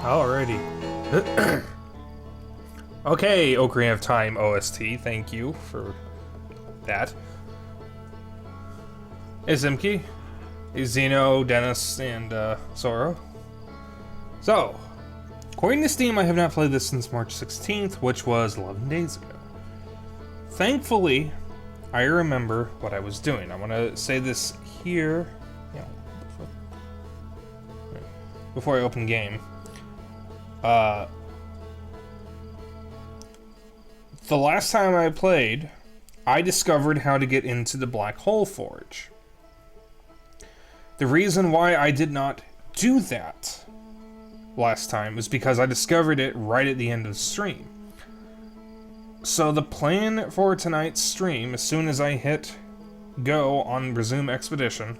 Alrighty. Okay, Ocarina of Time OST, thank you for that. Hey Zimki, hey Zeno, Dennis, and Zoro. So, according to Steam, I have not played this since March 16th, which was 11 days ago. Thankfully, I remember what I was doing. I want to say this here, before I open game. The last time I played, I discovered how to get into the Black Hole Forge. The reason why I did not do that last time was because I discovered it right at the end of the stream. So the plan for tonight's stream, as soon as I hit go on Resume Expedition,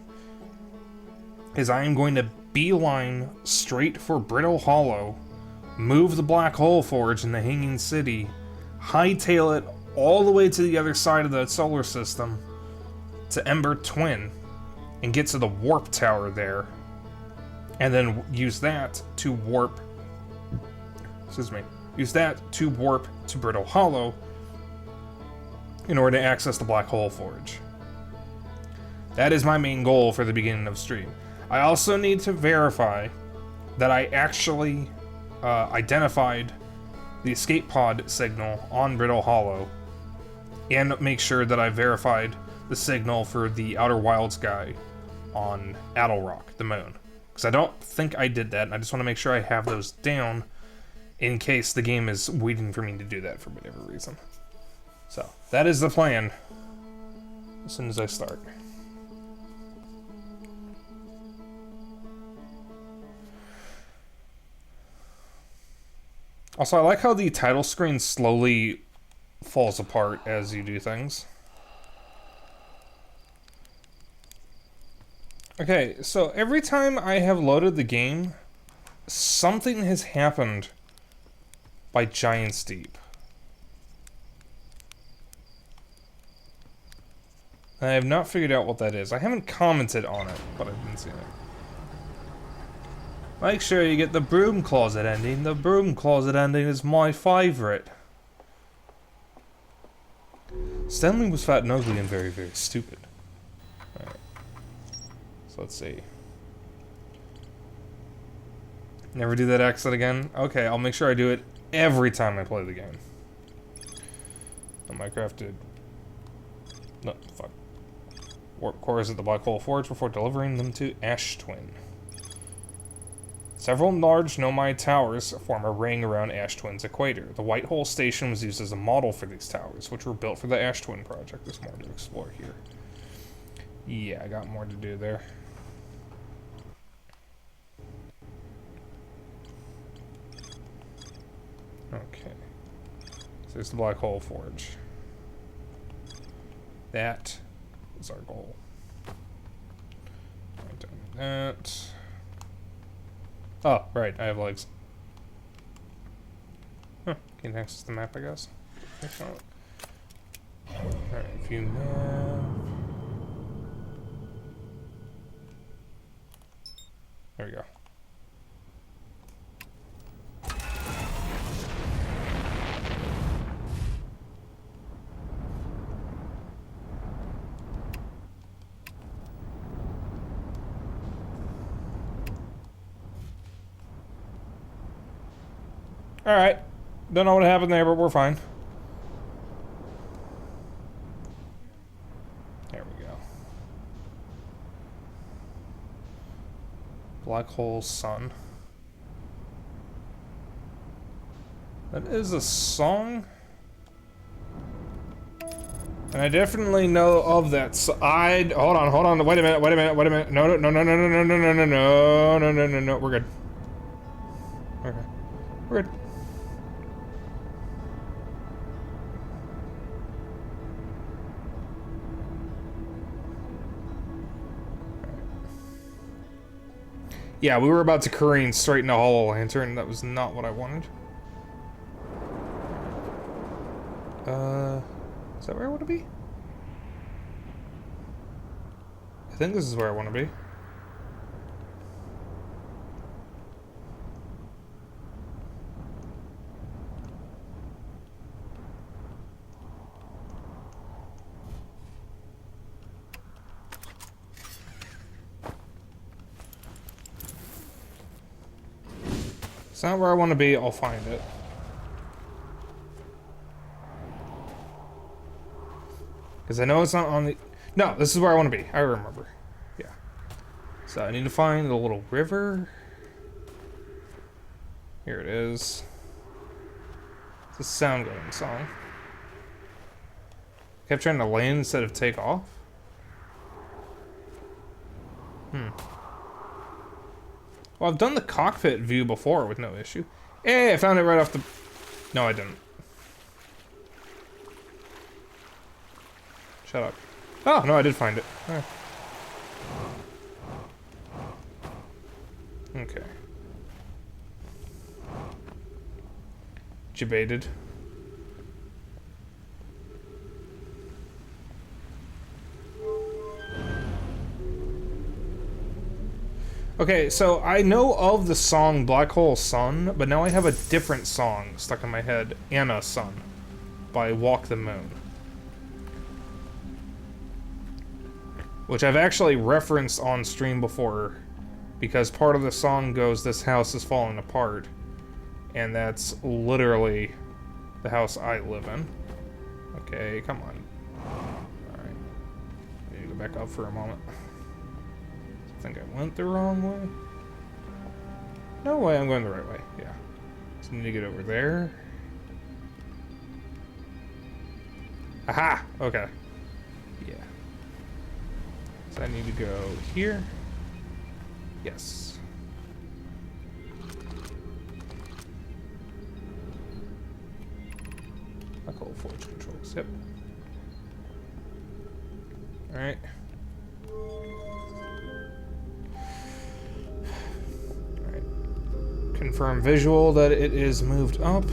is I am going to beeline straight for Brittle Hollow, move the Black Hole Forge in the Hanging City, hightail it all the way to the other side of the solar system to Ember Twin, and get to the warp tower there, and then use that to warp. Use that to warp to Brittle Hollow in order to access the Black Hole Forge. That is my main goal for the beginning of stream. I also need to verify that I actually identified the escape pod signal on Brittle Hollow, and make sure that I verified the signal for the Outer Wilds guy on Addle Rock, the moon. Because I don't think I did that, and I just want to make sure I have those down in case the game is waiting for me to do that for whatever reason. So, that is the plan as soon as I start. Also, I like how the title screen slowly falls apart as you do things. Okay, so every time I have loaded the game, something has happened by Giant's Deep. I have not figured out what that is. I haven't commented on it, but I've been seeing it. Make sure you get the broom closet ending. The broom closet ending is my favorite. Stanley was fat and ugly and very, very stupid. Alright. So let's see. Never do that exit again? Okay, I'll make sure I do it every time I play the game. Minecraft did... No, fuck. Warp cores at the Black Hole Forge before delivering them to Ash Twin. Several large Nomai towers form a ring around Ash Twin's equator. The White Hole Station was used as a model for these towers, which were built for the Ash Twin project. There's more to explore here. Yeah, I got more to do there. Okay. So there's the Black Hole Forge. That is our goal. Right down that. Oh, right, I have legs. Huh, can access the map, I guess. Alright, view map. There we go. Alright. Don't know what happened there, but we're fine. There we go. Black Hole Sun. That is a song. And I definitely know of that. So hold on. Wait a minute. No. We're good. Okay. We're good. Yeah, we were about to careen straight into Hollow Lantern. That was not what I wanted. Is that where I want to be? I think this is where I want to be. It's not where I want to be, I'll find it. Because I know it's not on the... No, this is where I want to be. I remember. Yeah. So I need to find the little river. Here it is. It's a Soundgarden song. Kept trying to land instead of take off. Well, I've done the cockpit view before with no issue. Hey, I found it right off the... No, I didn't. Shut up. Oh, no, I did find it. Okay. Debated. Okay, so I know of the song Black Hole Sun, but now I have a different song stuck in my head, Anna Sun, by Walk the Moon. Which I've actually referenced on stream before, because part of the song goes, "This house is falling apart," and that's literally the house I live in. Okay, come on. Alright. I need to go back up for a moment. I think I went the wrong way. No way, I'm going the right way. Yeah. So I need to get over there. Aha! Okay. Yeah. So I need to go here. Yes. Black hole forge controls. Yep. Alright. Confirm visual that it is moved up.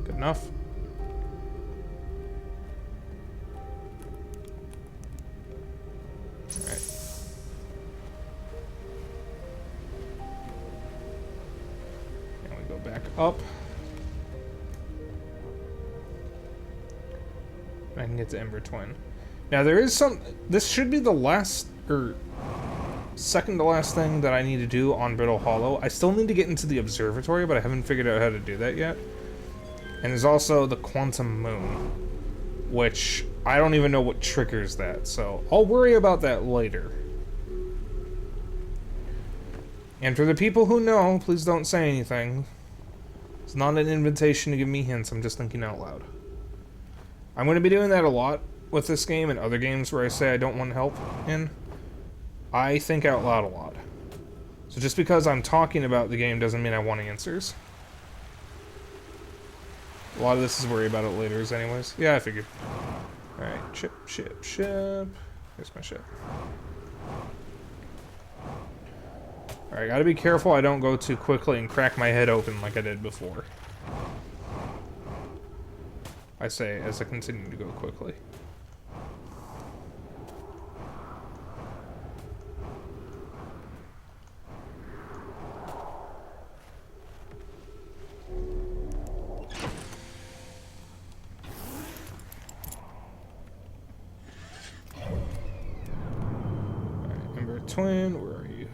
Good enough. Alright. And we go back up. I can get to Ember Twin. Now there is some... This should be the last... or second to last thing that I need to do on Brittle Hollow. I still need to get into the observatory, but I haven't figured out how to do that yet. And there's also the Quantum Moon, which I don't even know what triggers that, so I'll worry about that later. And for the people who know, please don't say anything. It's not an invitation to give me hints, I'm just thinking out loud. I'm going to be doing that a lot with this game and other games where I say I don't want help in. I think out loud a lot. So just because I'm talking about the game doesn't mean I want answers. A lot of this is worry about it later anyways. Yeah, I figured. Alright, ship. Here's my ship. Alright, gotta be careful I don't go too quickly and crack my head open like I did before. I say as I continue to go quickly. Twin, where are you?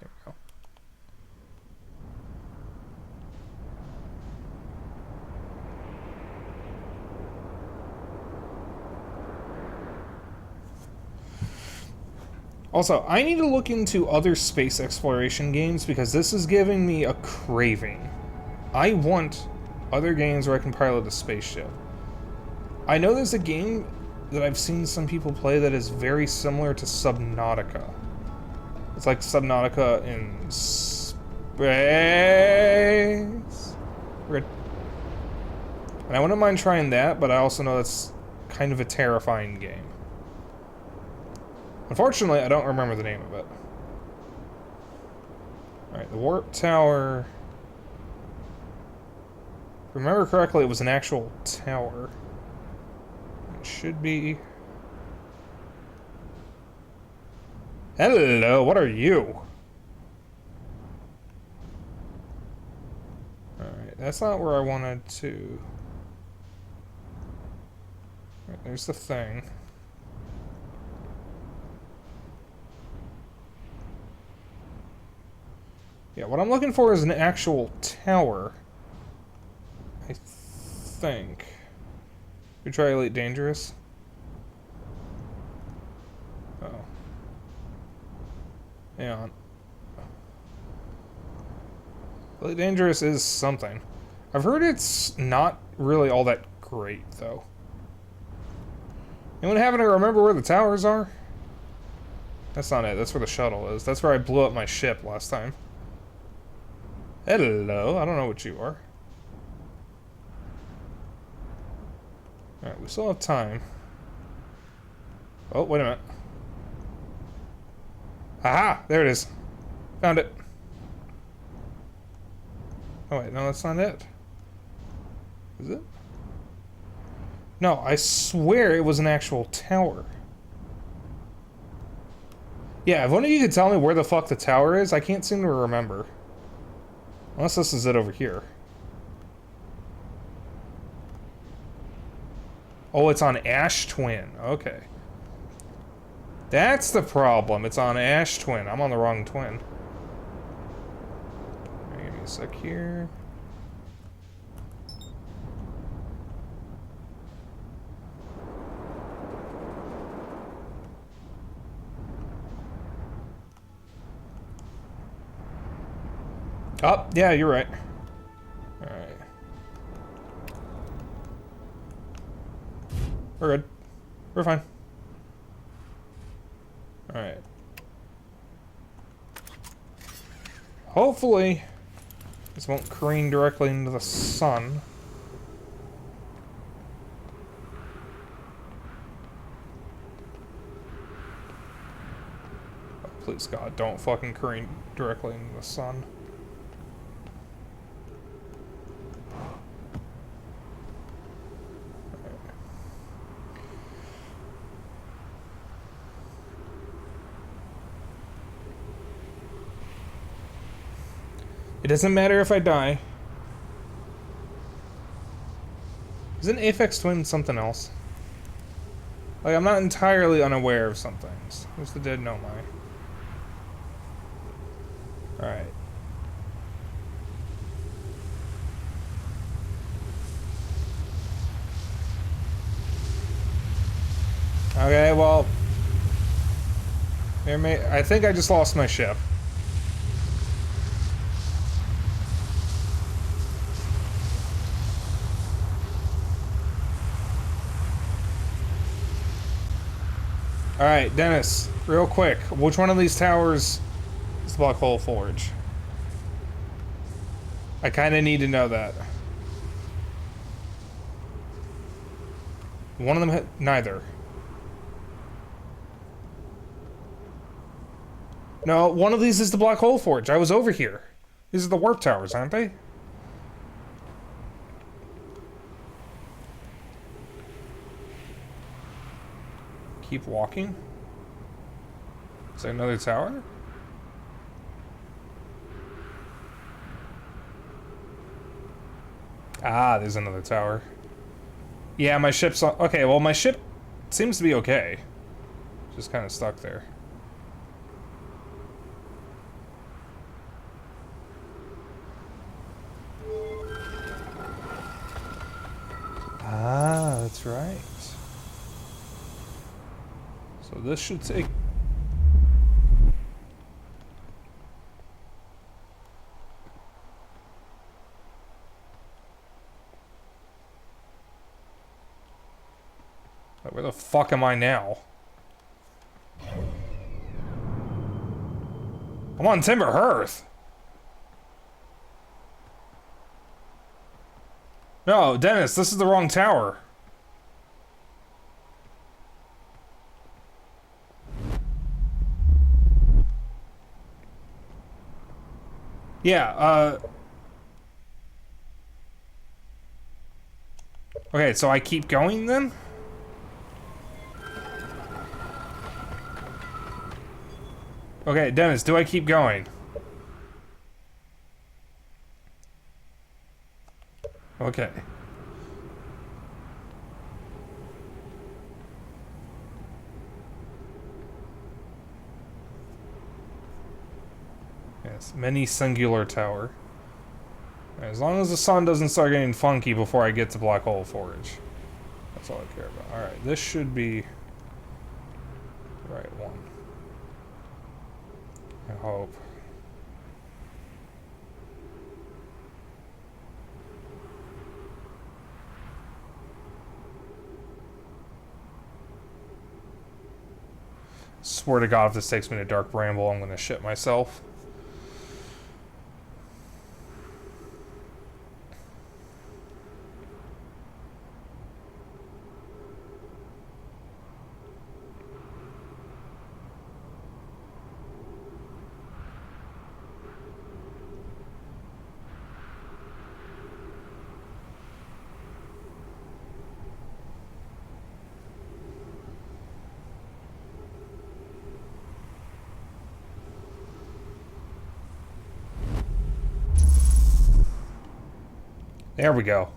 There we go. Also, I need to look into other space exploration games because this is giving me a craving. I want other games where I can pilot a spaceship. I know there's a game that I've seen some people play that is very similar to Subnautica. It's like Subnautica in space. Weird. And I wouldn't mind trying that, but I also know that's kind of a terrifying game. Unfortunately, I don't remember the name of it. Alright, the warp tower. If I remember correctly, it was an actual tower. Should be. Hello, what are you? Alright, that's not where I wanted to. Right, there's the thing. Yeah, what I'm looking for is an actual tower. I think. We try Elite Dangerous. Uh oh. Hang on. Elite Dangerous is something. I've heard it's not really all that great, though. Anyone happen to remember where the towers are? That's not it. That's where the shuttle is. That's where I blew up my ship last time. Hello. I don't know what you are. Alright, we still have time. Oh, wait a minute. Aha! There it is. Found it. Oh wait, no, that's not it. Is it? No, I swear it was an actual tower. Yeah, if one of you could tell me where the fuck the tower is, I can't seem to remember. Unless this is it over here. Oh, it's on Ash Twin. Okay. That's the problem. It's on Ash Twin. I'm on the wrong twin. Right, give me a sec here. Oh, yeah, you're right. Alright. We're good. We're fine. Alright. Hopefully, this won't careen directly into the sun. Oh, please, God, don't fucking careen directly into the sun. It doesn't matter if I die. Isn't Aphex Twin something else? Like, I'm not entirely unaware of some things. Who's the dead Nomai? Alright. Okay, well... I think I just lost my ship. Alright, Dennis, real quick. Which one of these towers is the Black Hole Forge? I kinda need to know that. One of them neither. No, one of these is the Black Hole Forge. I was over here. These are the warp towers, aren't they? Keep walking? Is there another tower? Ah, there's another tower. Yeah, my ship's... Okay, well, my ship seems to be okay. Just kind of stuck there. Ah, that's right. So this should take... Where the fuck am I now? I'm on Timber Hearth. No, Dennis, this is the wrong tower. Yeah, okay, so I keep going then? Okay, Dennis, do I keep going? Okay. Yeah, Mini singular tower. As long as the sun doesn't start getting funky before I get to Black Hole Forge. That's all I care about. Alright, this should be the right one. I hope. Swear to God, if this takes me to Dark Bramble, I'm gonna shit myself. There we go.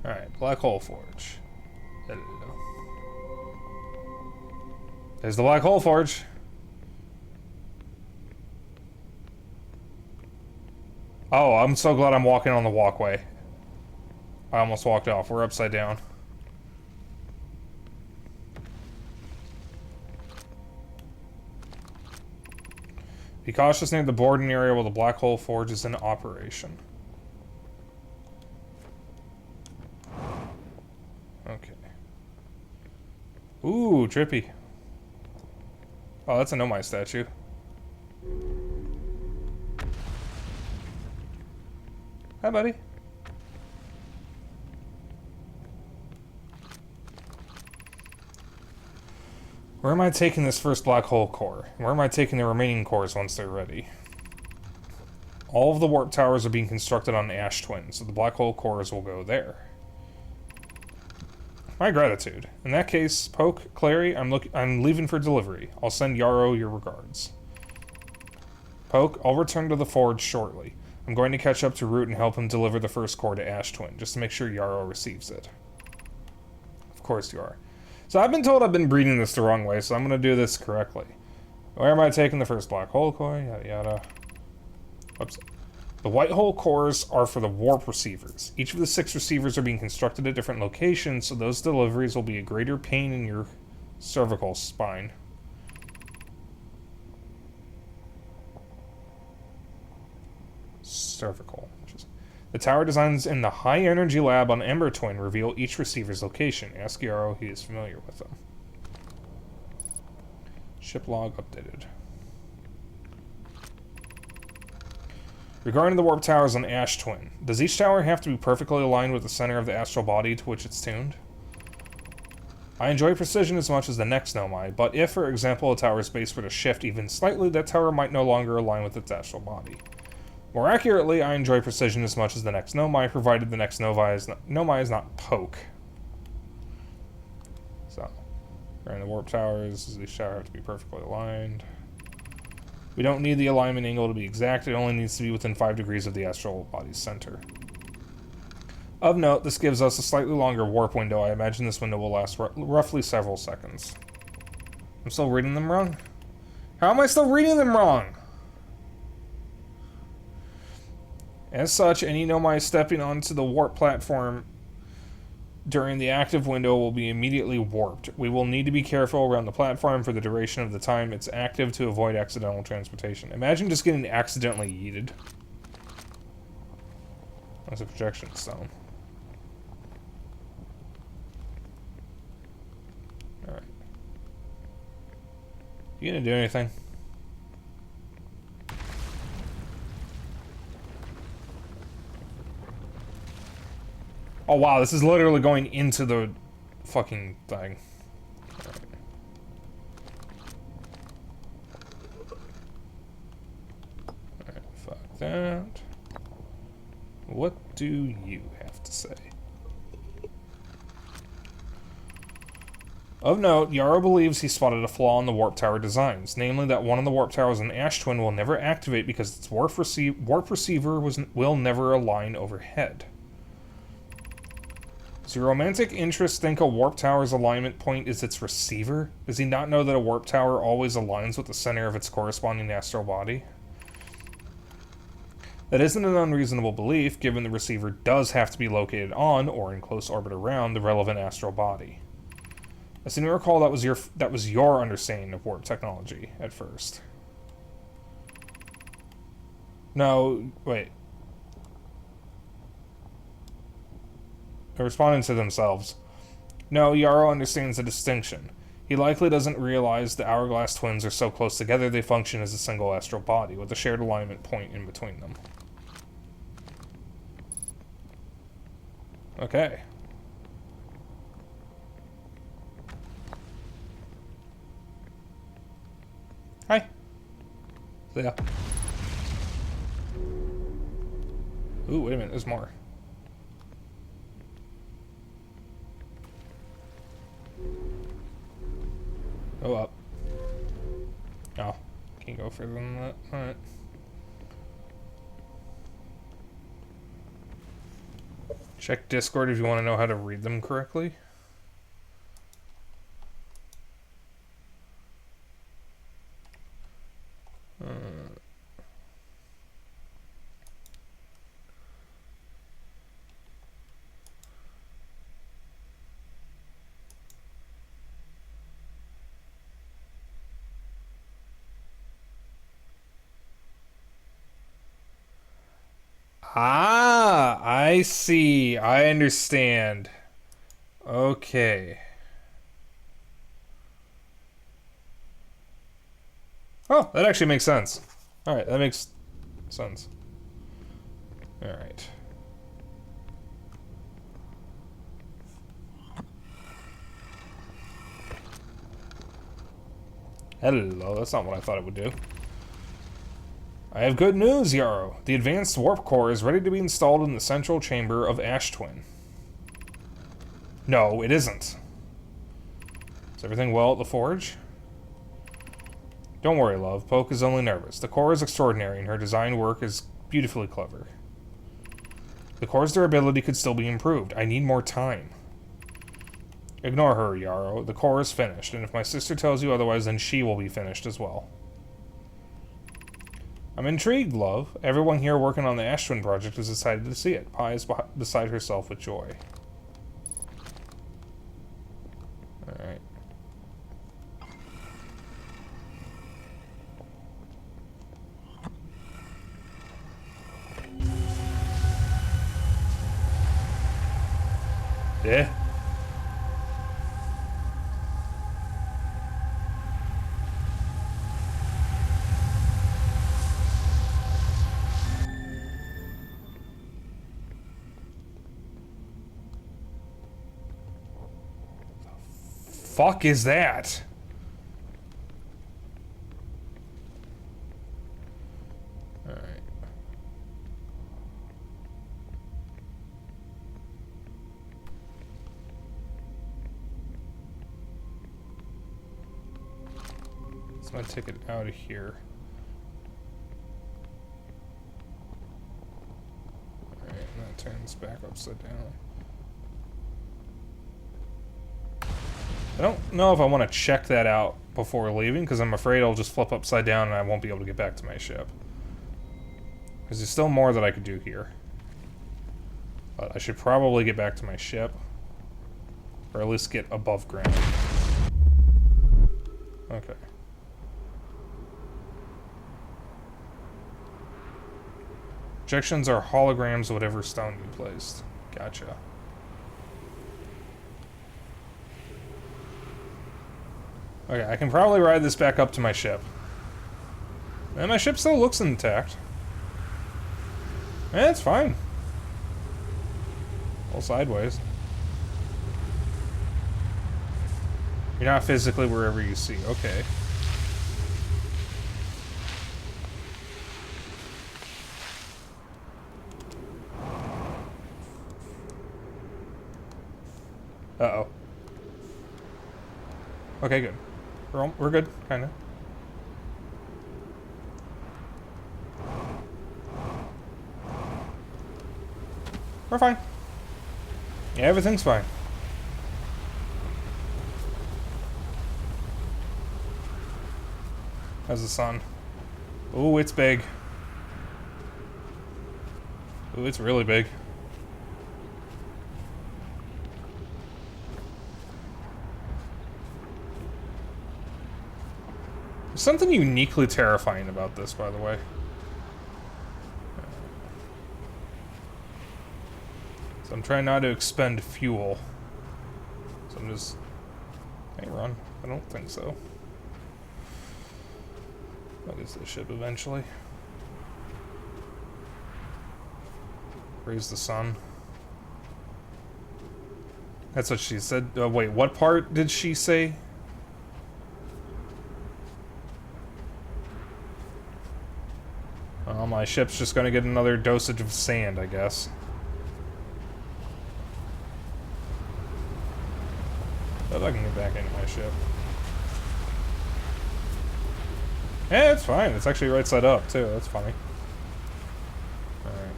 Alright, Black Hole Forge. There's the Black Hole Forge. Oh, I'm so glad I'm walking on the walkway. I almost walked off. We're upside down. Be cautious near the boarding area while the Black Hole Forge is in operation. Okay. Ooh, trippy. Oh, that's a Nomai statue. Hi, buddy. Where am I taking this first black hole core? Where am I taking the remaining cores once they're ready? All of the warp towers are being constructed on Ash Twin, so the black hole cores will go there. My gratitude. In that case, Poke, Clary, I'm leaving for delivery. I'll send Yarrow your regards. Poke, I'll return to the forge shortly. I'm going to catch up to Root and help him deliver the first core to Ash Twin, just to make sure Yarrow receives it. Of course you are. So I've been told I've been breeding this the wrong way, so I'm going to do this correctly. Where am I taking the first black hole core? Yada yada. Oops. The white hole cores are for the warp receivers. Each of the 6 receivers are being constructed at different locations, so those deliveries will be a greater pain in your cervical spine. Cervical. The tower designs in the High Energy Lab on Ember Twin reveal each receiver's location. Ask Yarrow, he is familiar with them. Ship log updated. Regarding the warp towers on Ash Twin, does each tower have to be perfectly aligned with the center of the astral body to which it's tuned? I enjoy precision as much as the next Nomai, but if, for example, a tower's base were to shift even slightly, that tower might no longer align with its astral body. More accurately, I enjoy precision as much as the next Nomai, provided the next Nomai is not Poke. So, around the warp towers, does each tower have to be perfectly aligned? We don't need the alignment angle to be exact, it only needs to be within 5 degrees of the astral body's center. Of note, this gives us a slightly longer warp window. I imagine this window will last roughly several seconds. I'm still reading them wrong? How am I still reading them wrong? As such, any Nomai stepping onto the warp platform during the active window will be immediately warped. We will need to be careful around the platform for the duration of the time it's active to avoid accidental transportation. Imagine just getting accidentally yeeted. That's a projection stone. Alright. You gonna do anything? Oh wow, this is literally going into the fucking thing. Alright, fuck that. What do you have to say? Of note, Yarrow believes he spotted a flaw in the warp tower designs, namely that one of the warp towers in Ash Twin will never activate because its warp receiver will never align overhead. Does your romantic interest think a warp tower's alignment point is its receiver? Does he not know that a warp tower always aligns with the center of its corresponding astral body? That isn't an unreasonable belief, given the receiver does have to be located on, or in close orbit around, the relevant astral body. I seem to recall that was your understanding of warp technology at first. No, wait. They're responding to themselves. No, Yarrow understands the distinction. He likely doesn't realize the Hourglass twins are so close together they function as a single astral body, with a shared alignment point in between them. Okay. Hi. So, yeah. Ooh, wait a minute, there's more. Go up. Oh, can't go further than that. Alright. Check Discord if you want to know how to read them correctly. Ah, I see. I understand. Okay. Oh, that actually makes sense. Alright, that makes sense. Alright. Hello, that's not what I thought it would do. I have good news, Yarrow. The advanced warp core is ready to be installed in the central chamber of Ash Twin. No, it isn't. Is everything well at the forge? Don't worry, love. Poke is only nervous. The core is extraordinary, and her design work is beautifully clever. The core's durability could still be improved. I need more time. Ignore her, Yarrow. The core is finished, and if my sister tells you otherwise, then she will be finished as well. I'm intrigued, love. Everyone here working on the Ash Twin project is excited to see it. Pi is beside herself with joy. Alright. Yeah. Fuck is that? All right. Let's my ticket out of here. All right, and that turns back upside down. I don't know if I want to check that out before leaving, because I'm afraid I'll just flip upside down and I won't be able to get back to my ship. Because there's still more that I could do here. But I should probably get back to my ship. Or at least get above ground. Okay. Projections are holograms of whatever stone you placed. Gotcha. Okay, I can probably ride this back up to my ship. And my ship still looks intact. Eh, it's fine. All sideways. You're not physically wherever you see. Okay. Uh-oh. Okay, good. We're good, kind of. We're fine. Yeah, everything's fine. How's the sun? Ooh, it's big. Ooh, it's really big. There's something uniquely terrifying about this, by the way. So I'm trying not to expend fuel. So I'm just... Can I run? I don't think so. What is this ship eventually? Raise the sun. That's what she said. Wait, what part did she say? Well, my ship's just gonna get another dosage of sand, I guess. But I can get back into my ship. Yeah, it's fine. It's actually right side up, too. That's funny. Alright.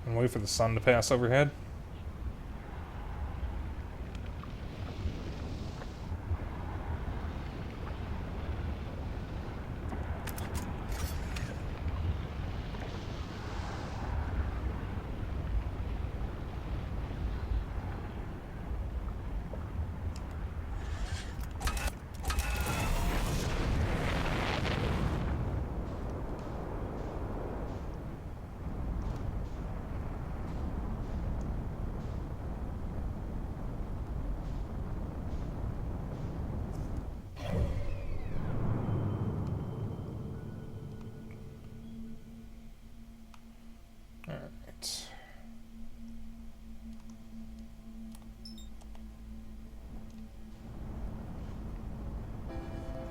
And wait for the sun to pass overhead. Alright.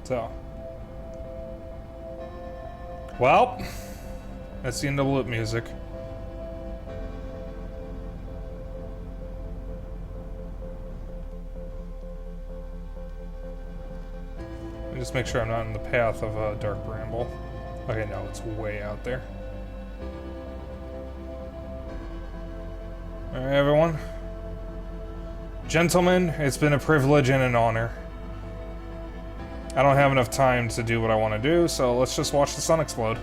So. Well, that's the end of the loop music. Let me just make sure I'm not in the path of a dark bramble. Okay, no, it's way out there. Alright, everyone. Gentlemen, it's been a privilege and an honor. I don't have enough time to do what I want to do, so let's just watch the sun explode.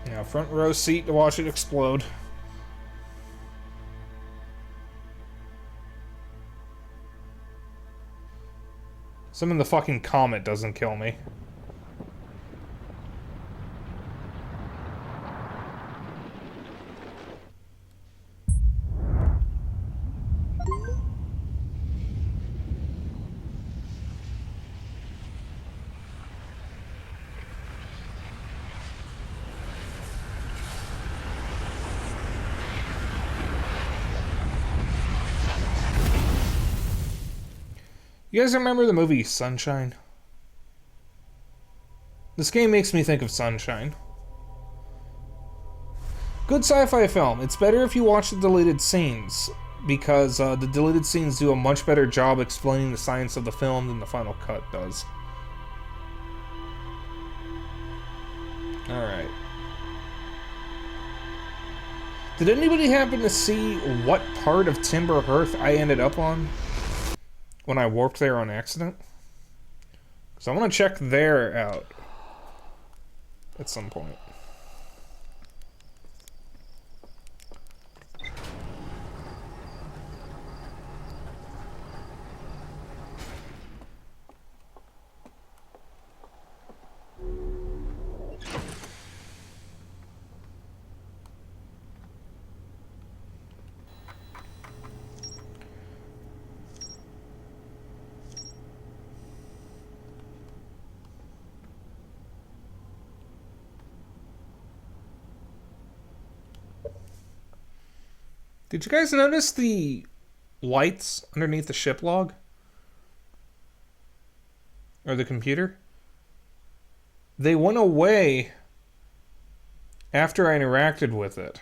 Yeah, front row seat to watch it explode. Some of the fucking comet doesn't kill me. You guys remember the movie Sunshine? This game makes me think of Sunshine. Good sci-fi film. It's better if you watch the deleted scenes, because the deleted scenes do a much better job explaining the science of the film than the final cut does. Alright. Did anybody happen to see what part of Timber Hearth I ended up on when I warped there on accident? Because I want to check there out at some point. Did you guys notice the lights underneath the ship log? Or the computer? They went away after I interacted with it.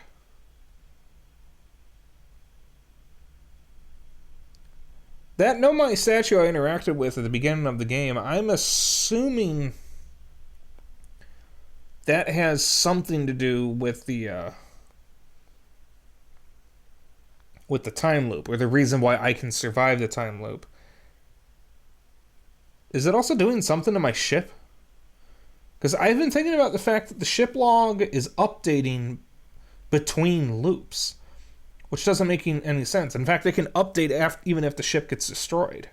That Nomai statue I interacted with at the beginning of the game, I'm assuming that has something to do with the time loop, or the reason why I can survive the time loop. Is it also doing something to my ship? Because I've been thinking about the fact that the ship log is updating between loops, which doesn't make any sense. In fact, it can update even if the ship gets destroyed.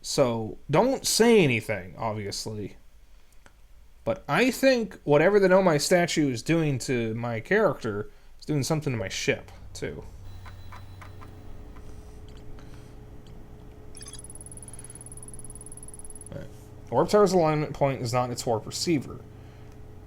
So, don't say anything, obviously. But I think whatever the Nomai statue is doing to my character is doing something to my ship, too. Right. Warp Tower's alignment point is not its warp receiver.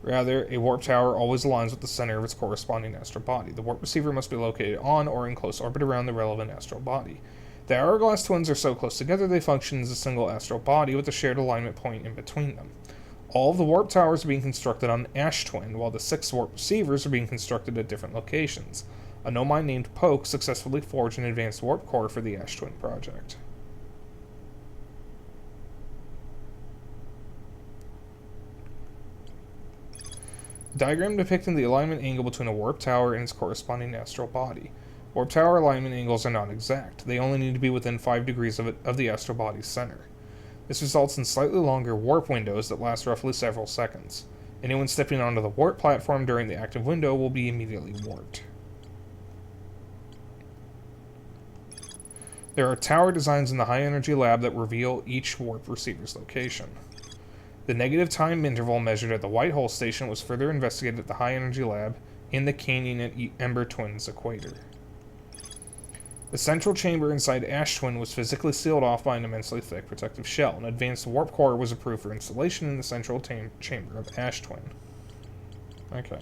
Rather, a warp tower always aligns with the center of its corresponding astral body. The warp receiver must be located on or in close orbit around the relevant astral body. The Hourglass twins are so close together they function as a single astral body with a shared alignment point in between them. All of the warp towers are being constructed on Ash Twin, while the 6 warp receivers are being constructed at different locations. A Nomai named Poke successfully forged an advanced warp core for the Ash Twin project. Diagram depicting the alignment angle between a warp tower and its corresponding astral body. Warp tower alignment angles are not exact. They only need to be within 5 degrees of the astral body's center. This results in slightly longer warp windows that last roughly several seconds. Anyone stepping onto the warp platform during the active window will be immediately warped. There are tower designs in the high energy lab that reveal each warp receiver's location. The negative time interval measured at the White Hole Station was further investigated at the High Energy Lab in the Canyon and Ember Twins equator. The central chamber inside Ash Twin was physically sealed off by an immensely thick protective shell. An advanced warp core was approved for installation in the central chamber of Ash Twin. Okay.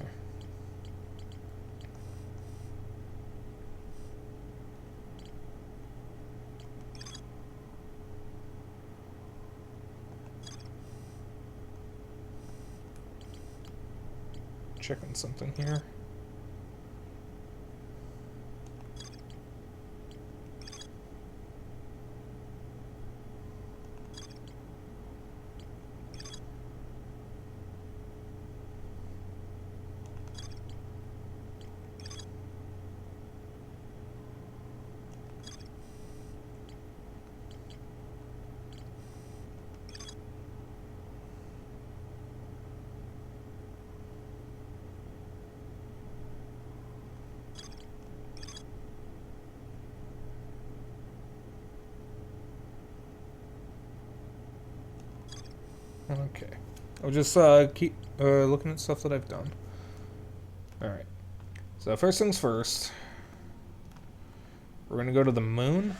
Checking something here. Okay. I'll just keep looking at stuff that I've done. Alright. So first things first. We're going to go to the moon.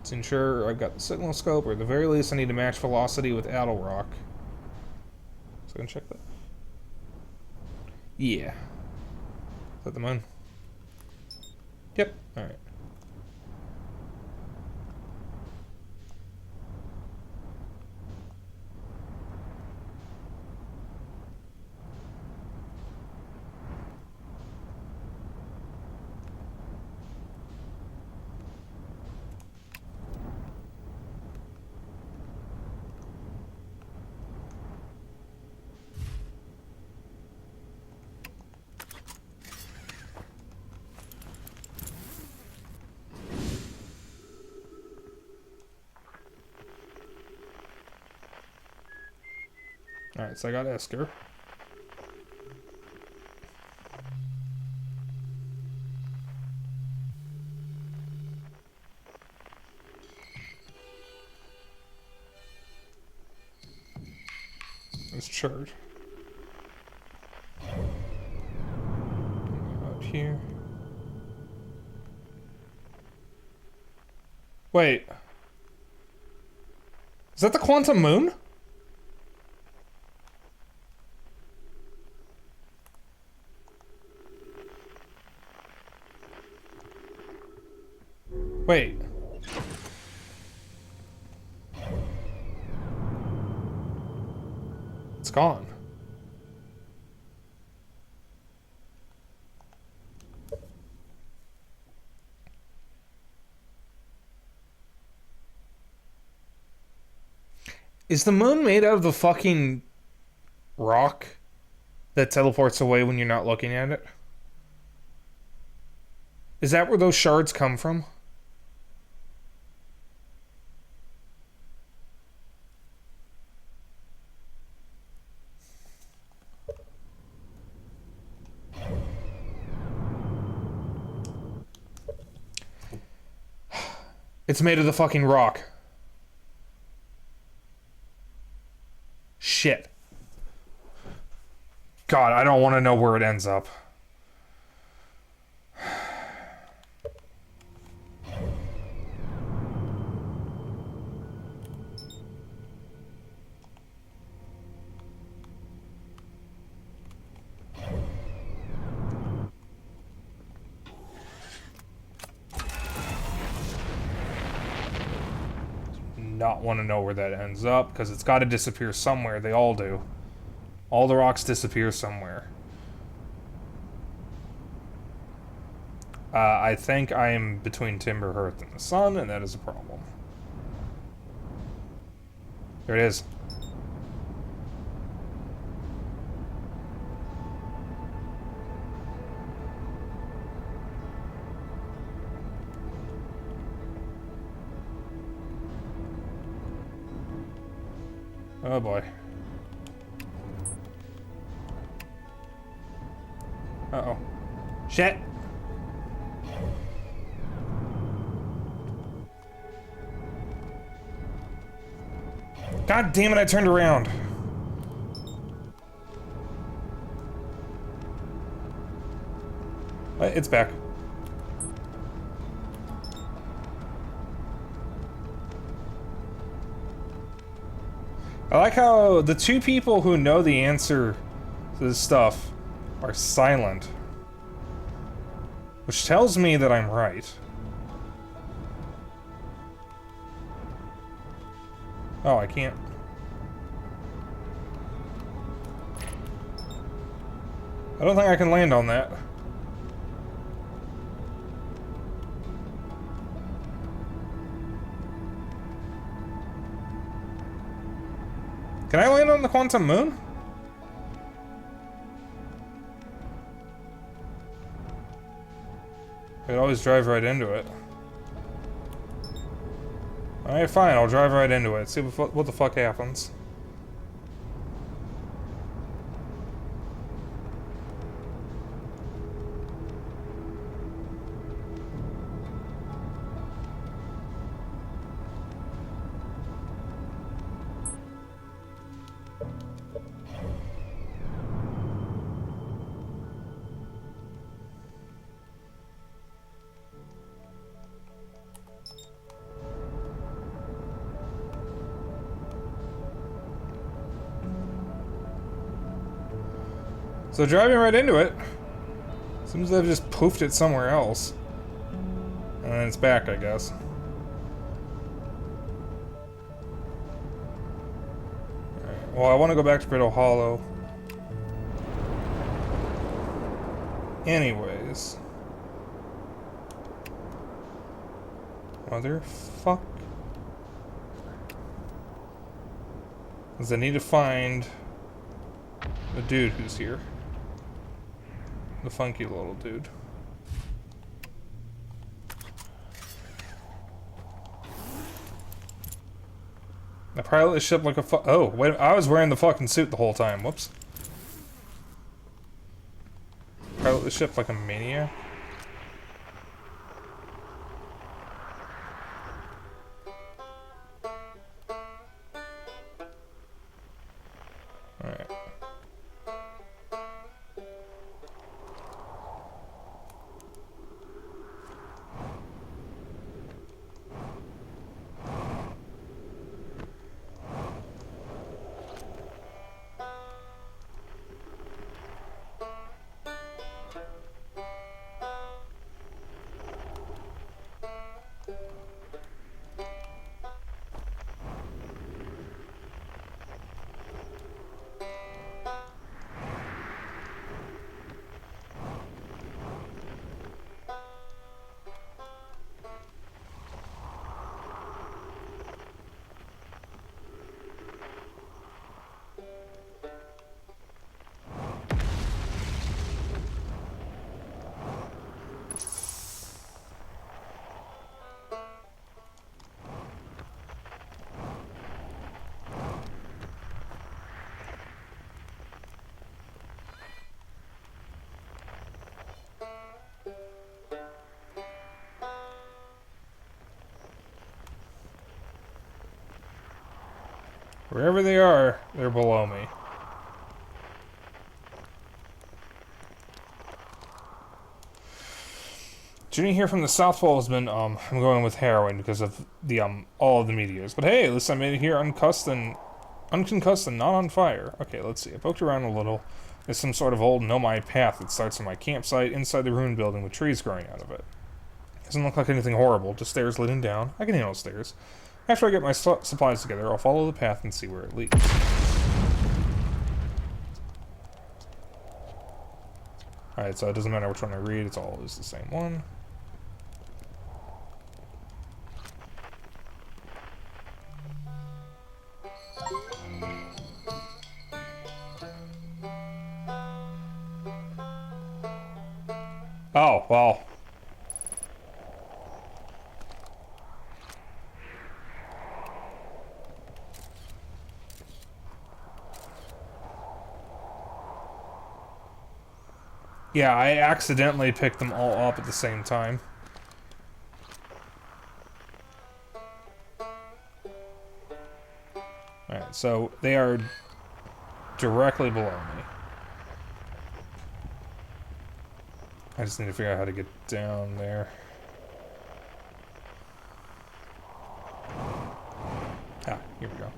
To ensure I've got the signal scope, or at the very least I need to match velocity with Addle Rock. So I'm going to check that. Yeah. Is that the moon? Yep. Alright. Alright, so I got Esker. It's Churd. Out here. Wait. Is that the Quantum Moon? Wait. It's gone. Is the moon made out of the fucking rock that teleports away when you're not looking at it? Is that where those shards come from? It's made of the fucking rock. Shit. God, I don't want to know where it ends up. Not want to know where that ends up, because it's got to disappear somewhere. They all do. All the rocks disappear somewhere. I think I am between Timber Hearth and the sun, and that is a problem. There it is. Oh boy. Uh-oh. Shit! God damn it, I turned around. It's back. I like how the two people who know the answer to this stuff are silent. Which tells me that I'm right. Oh, I can't. I don't think I can land on that. Can I land on the quantum moon? I could always drive right into it. Alright, fine, I'll drive right into it. See what the fuck happens. So driving right into it, seems to have just poofed it somewhere else. And then it's back, I guess. Alright, well, I want to go back to Brittle Hollow. Anyways. Motherfuck. Because I need to find the dude who's here. The funky little dude. I pilot the ship like a oh, wait, I was wearing the fucking suit the whole time. Whoops. Pilot the ship like a maniac. Alright. Wherever they are, they're below me. Journey here from the South Pole has been, I'm going with heroin because of the, all of the meteors. But hey, at least I made it here unconcussed and not on fire. Okay, let's see. I poked around a little. There's some sort of old nomai path that starts in my campsite inside the ruined building with trees growing out of it. Doesn't look like anything horrible, just stairs leading down. I can handle stairs. After I get my supplies together, I'll follow the path and see where it leads. Alright, so it doesn't matter which one I read, it's always the same one. Oh, well. Yeah, I accidentally picked them all up at the same time. Alright, so they are directly below me. I just need to figure out how to get down there. Ah, here we go.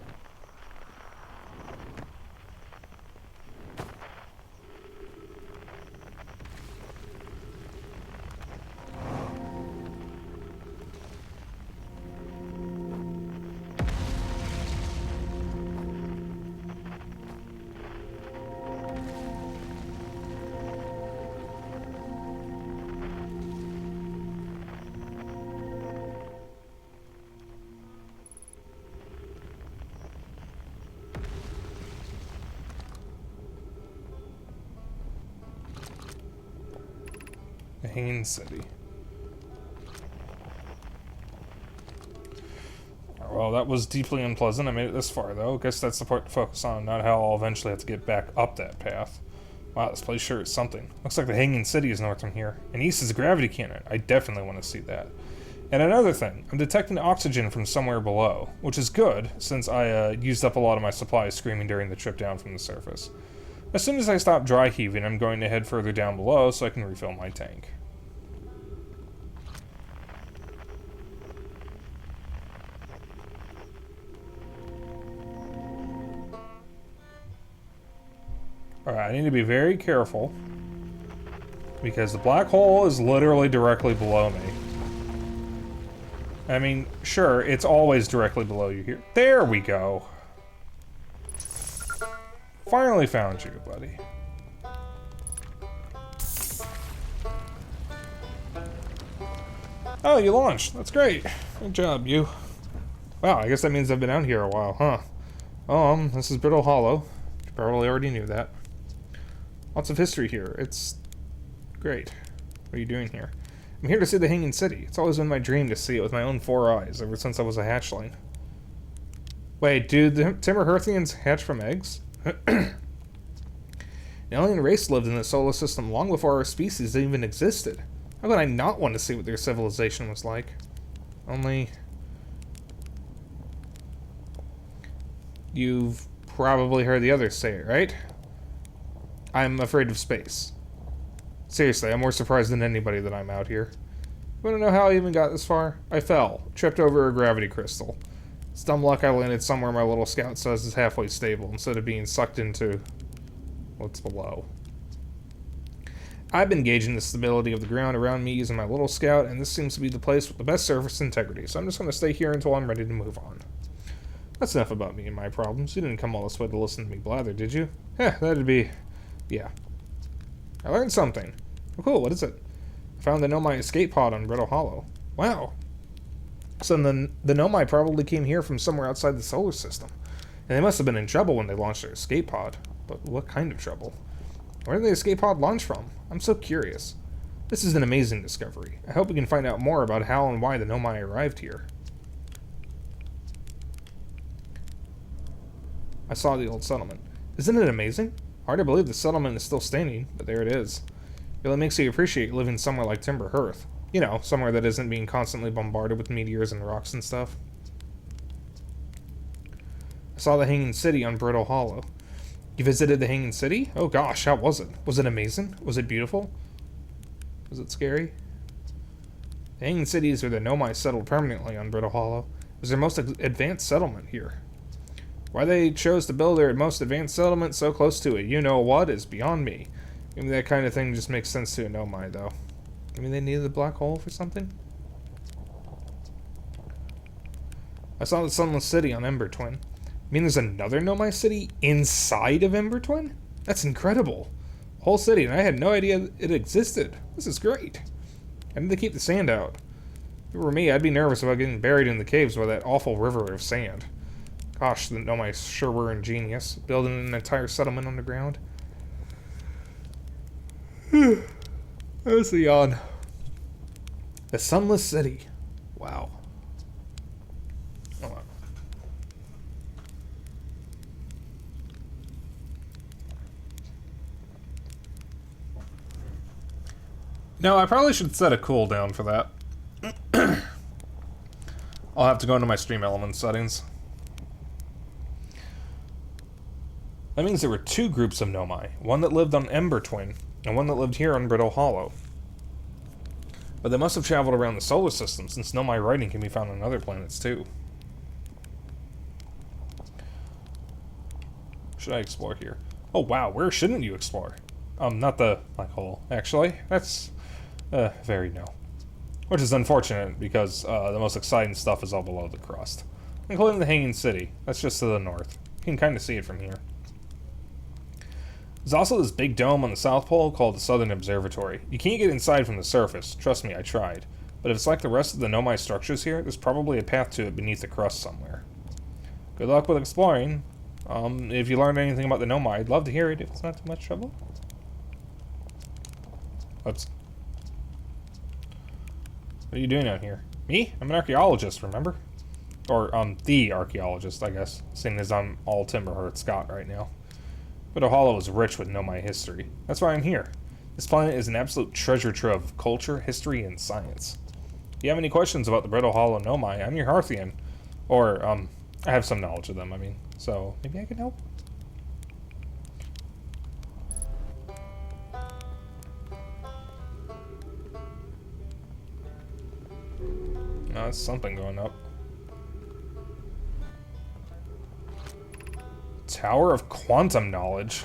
Hanging City. Well, that was deeply unpleasant. I made it this far, though. Guess that's the part to focus on, not how I'll eventually have to get back up that path. Wow, this place sure is something. Looks like the Hanging City is north from here. And east is a gravity cannon. I definitely want to see that. And another thing, I'm detecting oxygen from somewhere below, which is good, since I used up a lot of my supplies screaming during the trip down from the surface. As soon as I stop dry heaving, I'm going to head further down below so I can refill my tank. Alright, I need to be very careful, because the black hole is literally directly below me. I mean, sure, it's always directly below you here. There we go! Finally found you, buddy. Oh, you launched. That's great. Good job, you. Wow, I guess that means I've been out here a while, huh? This is Brittle Hollow. You probably already knew that. Lots of history here. It's great. What are you doing here? I'm here to see the Hanging City. It's always been my dream to see it with my own 4 eyes, ever since I was a hatchling. Wait, dude, the Timberhearthians hatch from eggs? The alien race lived in the solar system long before our species even existed. How could I not want to see what their civilization was like? Only... You've probably heard the others say it, right? I'm afraid of space. Seriously, I'm more surprised than anybody that I'm out here. You wanna know how I even got this far? I fell. Tripped over a gravity crystal. It's dumb luck I landed somewhere my little scout says is halfway stable, instead of being sucked into what's below. I've been gauging the stability of the ground around me using my little scout, and this seems to be the place with the best surface integrity, so I'm just gonna stay here until I'm ready to move on. That's enough about me and my problems. You didn't come all this way to listen to me blather, did you? That'd be... yeah. I learned something. Oh, cool, what is it? I found the Nomai escape pod on Brittle Hollow. Wow. So the Nomai probably came here from somewhere outside the solar system. And they must have been in trouble when they launched their escape pod. But what kind of trouble? Where did the escape pod launch from? I'm so curious. This is an amazing discovery. I hope we can find out more about how and why the Nomai arrived here. I saw the old settlement. Isn't it amazing? Hard to believe the settlement is still standing, but there it is. It really makes you appreciate living somewhere like Timber Hearth. You know, somewhere that isn't being constantly bombarded with meteors and rocks and stuff. Saw the Hanging City on Brittle Hollow. You visited the Hanging City? Oh gosh, how was it? Was it amazing? Was it beautiful? Was it scary? The Hanging City is where the Nomai settled permanently on Brittle Hollow. It was their most advanced settlement here. Why they chose to build their most advanced settlement so close to it, you know what, is beyond me. I mean, that kind of thing just makes sense to a Nomai, though. I mean, they needed the black hole for something? I saw the Sunless City on Ember Twin. I mean, there's another Nomai city inside of Ember Twin? That's incredible. A whole city, and I had no idea it existed. This is great. I need to keep the sand out. If it were me, I'd be nervous about getting buried in the caves by that awful river of sand. Gosh, the Nomai sure were ingenious, building an entire settlement underground. There's the yawn. The Sunless City. Wow. Hold on. No, I probably should set a cooldown for that. I'll have to go into my stream element settings. That means there were two groups of Nomai. One that lived on Ember Twin, and one that lived here on Brittle Hollow. But they must have traveled around the solar system, since Nomai writing can be found on other planets too. Should I explore here? Oh wow, where shouldn't you explore? Not the black hole, actually. That's, very no. Which is unfortunate, because, the most exciting stuff is all below the crust. Including the Hanging City. That's just to the north. You can kind of see it from here. There's also this big dome on the South Pole called the Southern Observatory. You can't get inside from the surface. Trust me, I tried. But if it's like the rest of the Nomai structures here, there's probably a path to it beneath the crust somewhere. Good luck with exploring. If you learned anything about the Nomai, I'd love to hear it if it's not too much trouble. Oops. What are you doing out here? Me? I'm an archaeologist, remember? Or, the archaeologist, I guess, seeing as I'm all Timberheart Scott right now. But Hollow is rich with Nomai history. That's why I'm here. This planet is an absolute treasure trove of culture, history, and science. If you have any questions about the Brittle Hollow Nomai, I'm your Hearthian. Or, I have some knowledge of them, I mean. So, maybe I can help? No, there's something going up. Tower of Quantum Knowledge.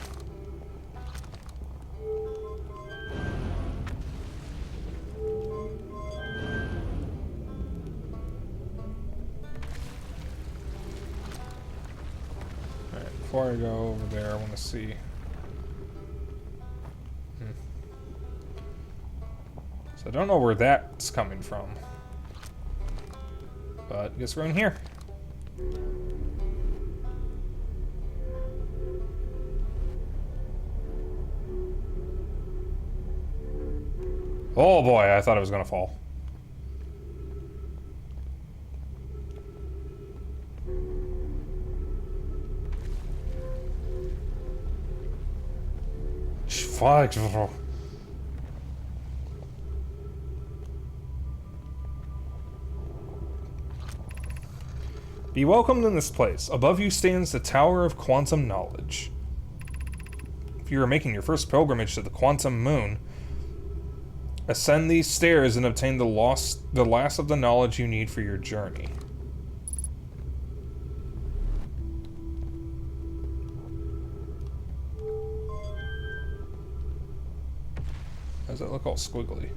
Alright, before I go over there, I want to see. So I don't know where that's coming from. But I guess we're in here. Oh boy, I thought it was gonna fall. Fuck. Be welcomed in this place. Above you stands the Tower of Quantum Knowledge. If you are making your first pilgrimage to the Quantum Moon, ascend these stairs and obtain the last of the knowledge you need for your journey. Why does that look all squiggly?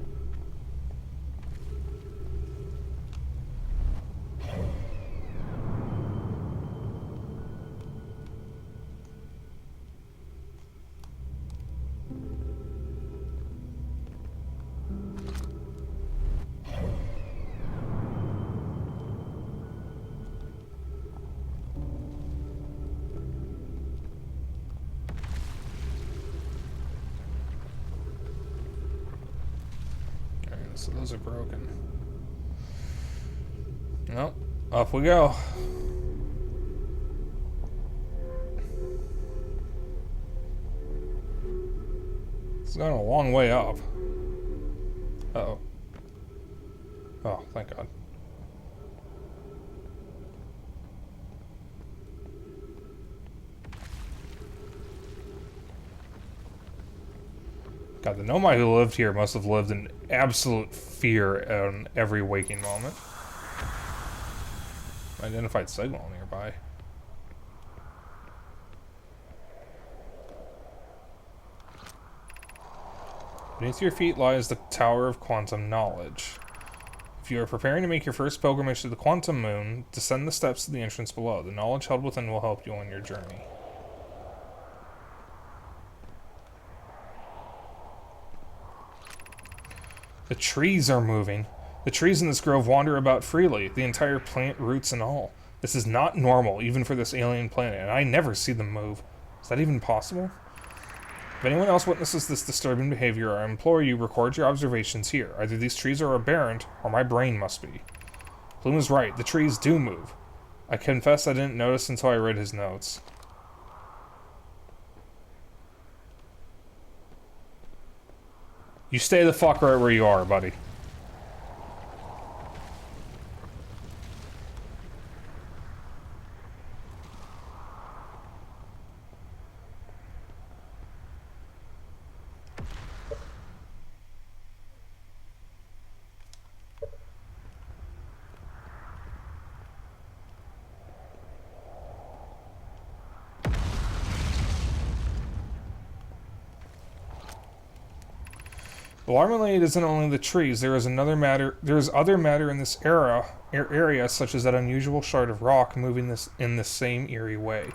So those are broken. Well, up we go. It's gone a long way up. Uh-oh. Oh, thank God. God, the Nomai who lived here must have lived in absolute fear in every waking moment. Identified signal nearby. Beneath your feet lies the Tower of Quantum Knowledge. If you are preparing to make your first pilgrimage to the Quantum Moon, descend the steps to the entrance below. The knowledge held within will help you on your journey. The trees are moving. The trees in this grove wander about freely, the entire plant, roots and all. This is not normal, even for this alien planet, and I never see them move. Is that even possible? If anyone else witnesses this disturbing behavior, I implore you record your observations here. Either these trees are aberrant, or my brain must be. Plume is right, the trees do move. I confess I didn't notice until I read his notes. You stay the fuck right where you are, buddy. Alarmingly, it isn't only the trees. There is other matter in this area, such as that unusual shard of rock moving in this same eerie way.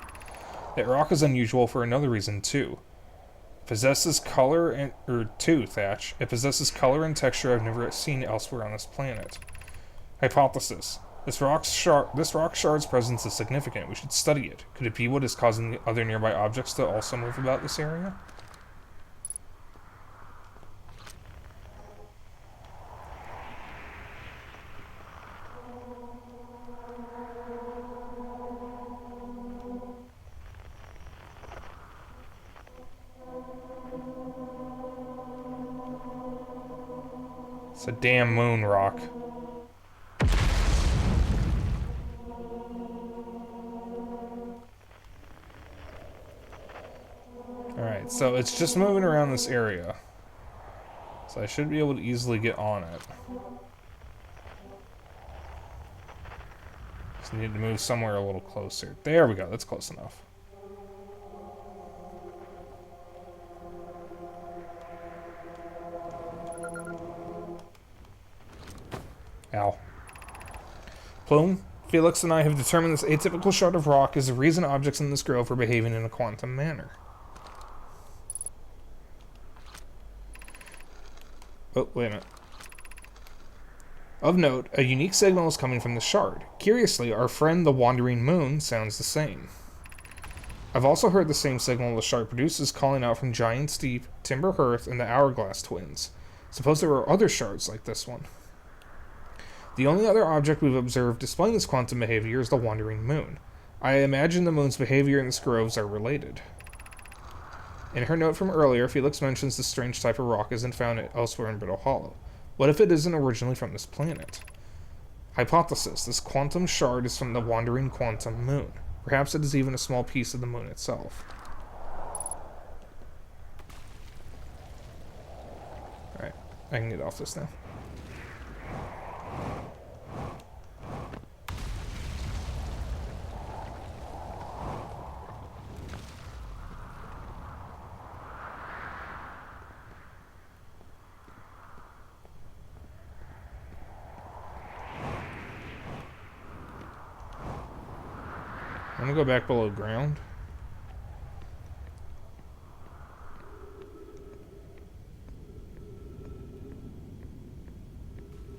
That rock is unusual for another reason too. It possesses color and Thatch. It possesses color and texture I've never seen elsewhere on this planet. Hypothesis: This rock shard's presence is significant. We should study it. Could it be what is causing the other nearby objects to also move about this area? It's a damn moon rock. Alright, so it's just moving around this area. So I should be able to easily get on it. Just need to move somewhere a little closer. There we go, that's close enough. Ow. Plume, Felix and I have determined this atypical shard of rock is the reason objects in this grove are behaving in a quantum manner. Oh, wait a minute. Of note, a unique signal is coming from the shard. Curiously, our friend the Wandering Moon sounds the same. I've also heard the same signal the shard produces calling out from Giant's Deep, Timber Hearth, and the Hourglass Twins. Suppose there were other shards like this one. The only other object we've observed displaying this quantum behavior is the Wandering Moon. I imagine the moon's behavior and its groves are related. In her note from earlier, Felix mentions this strange type of rock isn't found elsewhere in Brittle Hollow. What if it isn't originally from this planet? Hypothesis: This quantum shard is from the Wandering Quantum Moon. Perhaps it is even a small piece of the moon itself. Alright, I can get off this now. I'm gonna go back below ground.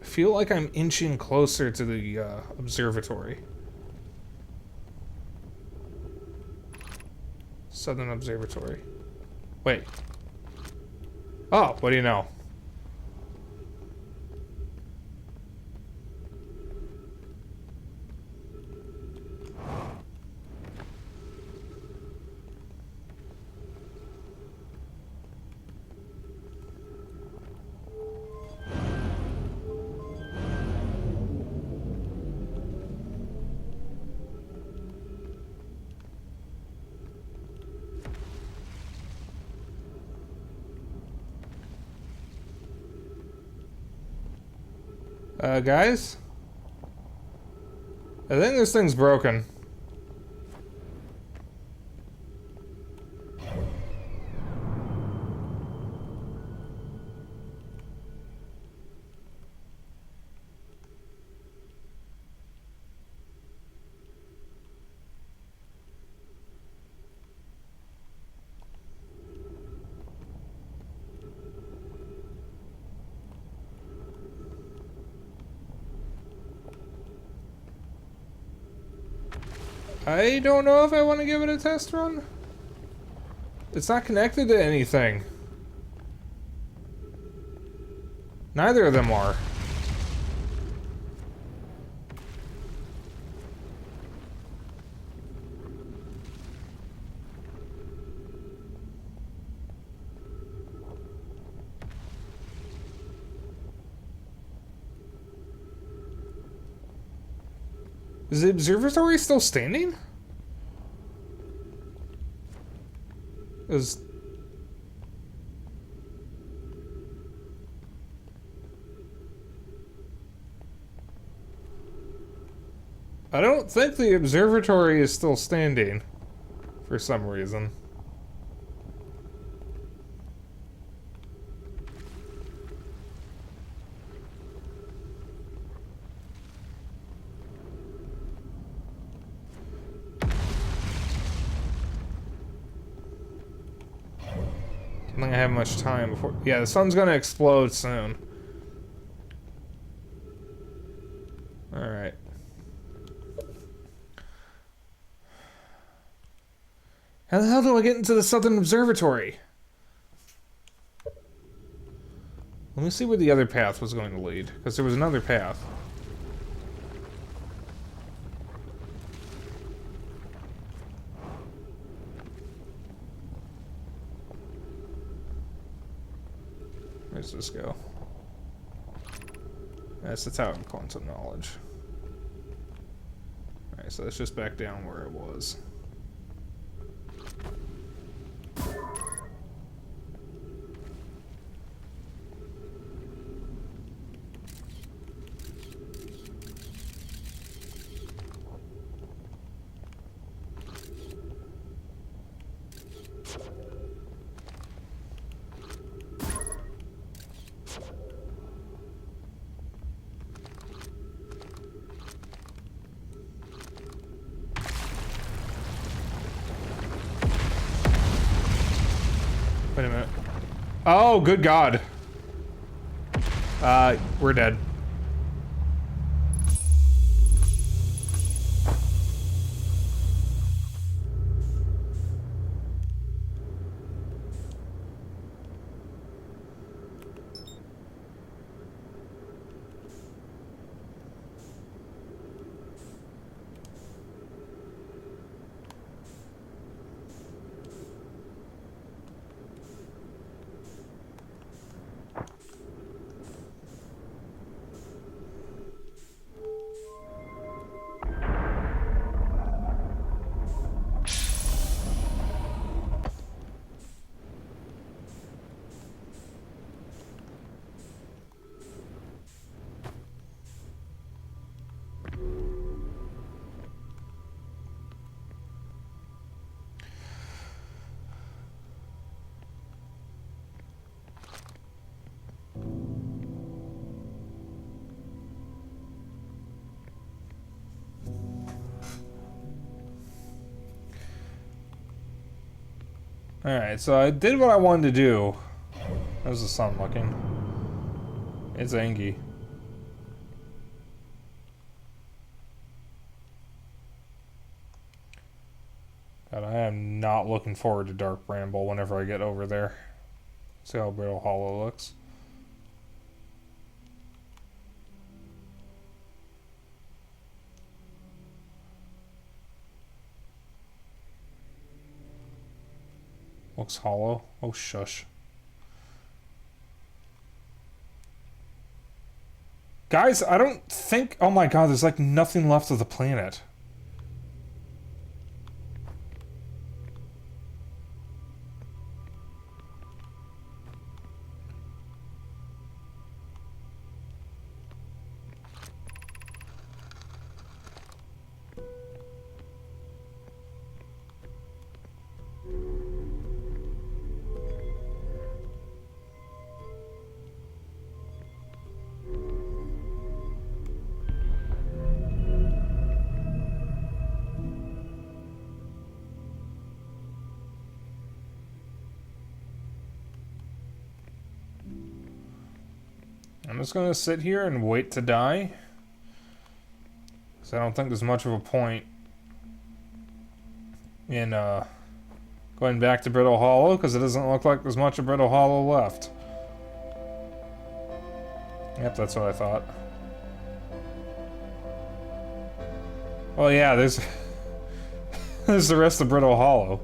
I feel like I'm inching closer to the observatory. Southern Observatory. Wait. Oh, what do you know? Guys? I think this thing's broken. I don't know if I want to give it a test run. It's not connected to anything. Neither of them are. Is the observatory still standing? I don't think the observatory is still standing for some reason. I don't think I have much time before. Yeah, the sun's gonna explode soon. Alright. How the hell do I get into the Southern Observatory? Let me see where the other path was going to lead, because there was another path. Where's this go? That's the Tower of Quantum Knowledge. Alright, so it's just back down where it was. Wait a minute. Oh, good God. We're dead. Alright, so I did what I wanted to do. How's the sun looking? It's angy. God, I am not looking forward to Dark Bramble whenever I get over there. See how Brittle Hollow looks. Looks hollow. Oh, shush. Guys, I don't think... Oh my God, there's like nothing left of the planet. I'm just gonna sit here and wait to die. Because I don't think there's much of a point in going back to Brittle Hollow, because it doesn't look like there's much of Brittle Hollow left. Yep, that's what I thought. Well, yeah, there's there's the rest of Brittle Hollow.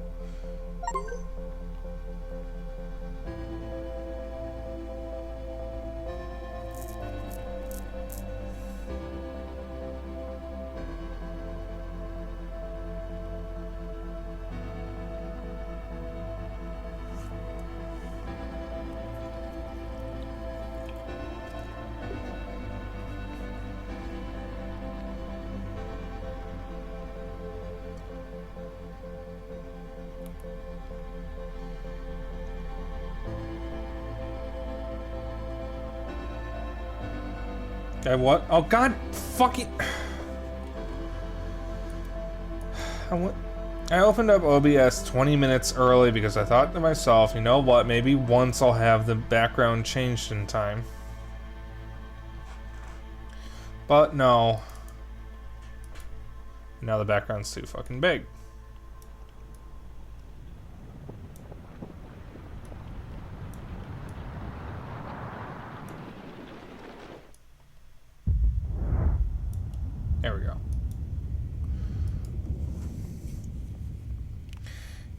Okay, what? Oh, God fucking... I opened up OBS 20 minutes early because I thought to myself, you know what, maybe once I'll have the background changed in time. But no. Now the background's too fucking big. There we go.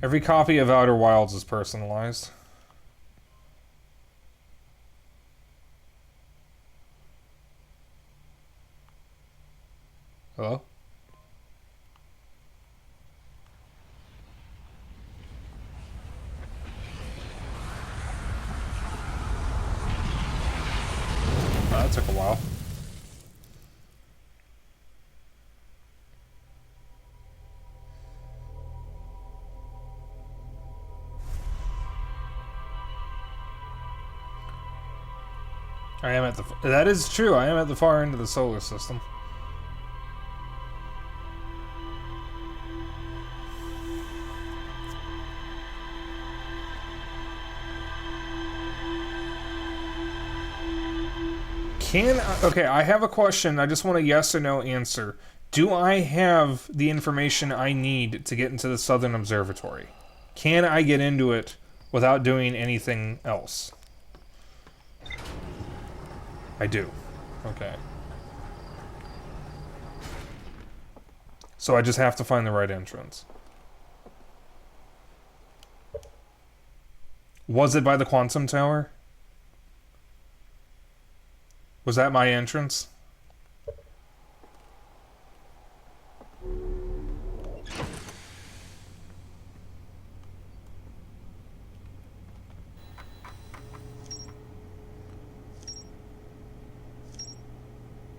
Every copy of Outer Wilds is personalized. Hello? Oh, that took a while. I am at the... That is true, I am at the far end of the solar system. Okay, I have a question. I just want a yes or no answer. Do I have the information I need to get into the Southern Observatory? Can I get into it without doing anything else? I do. Okay. So I just have to find the right entrance. Was it by the Quantum Tower? Was that my entrance?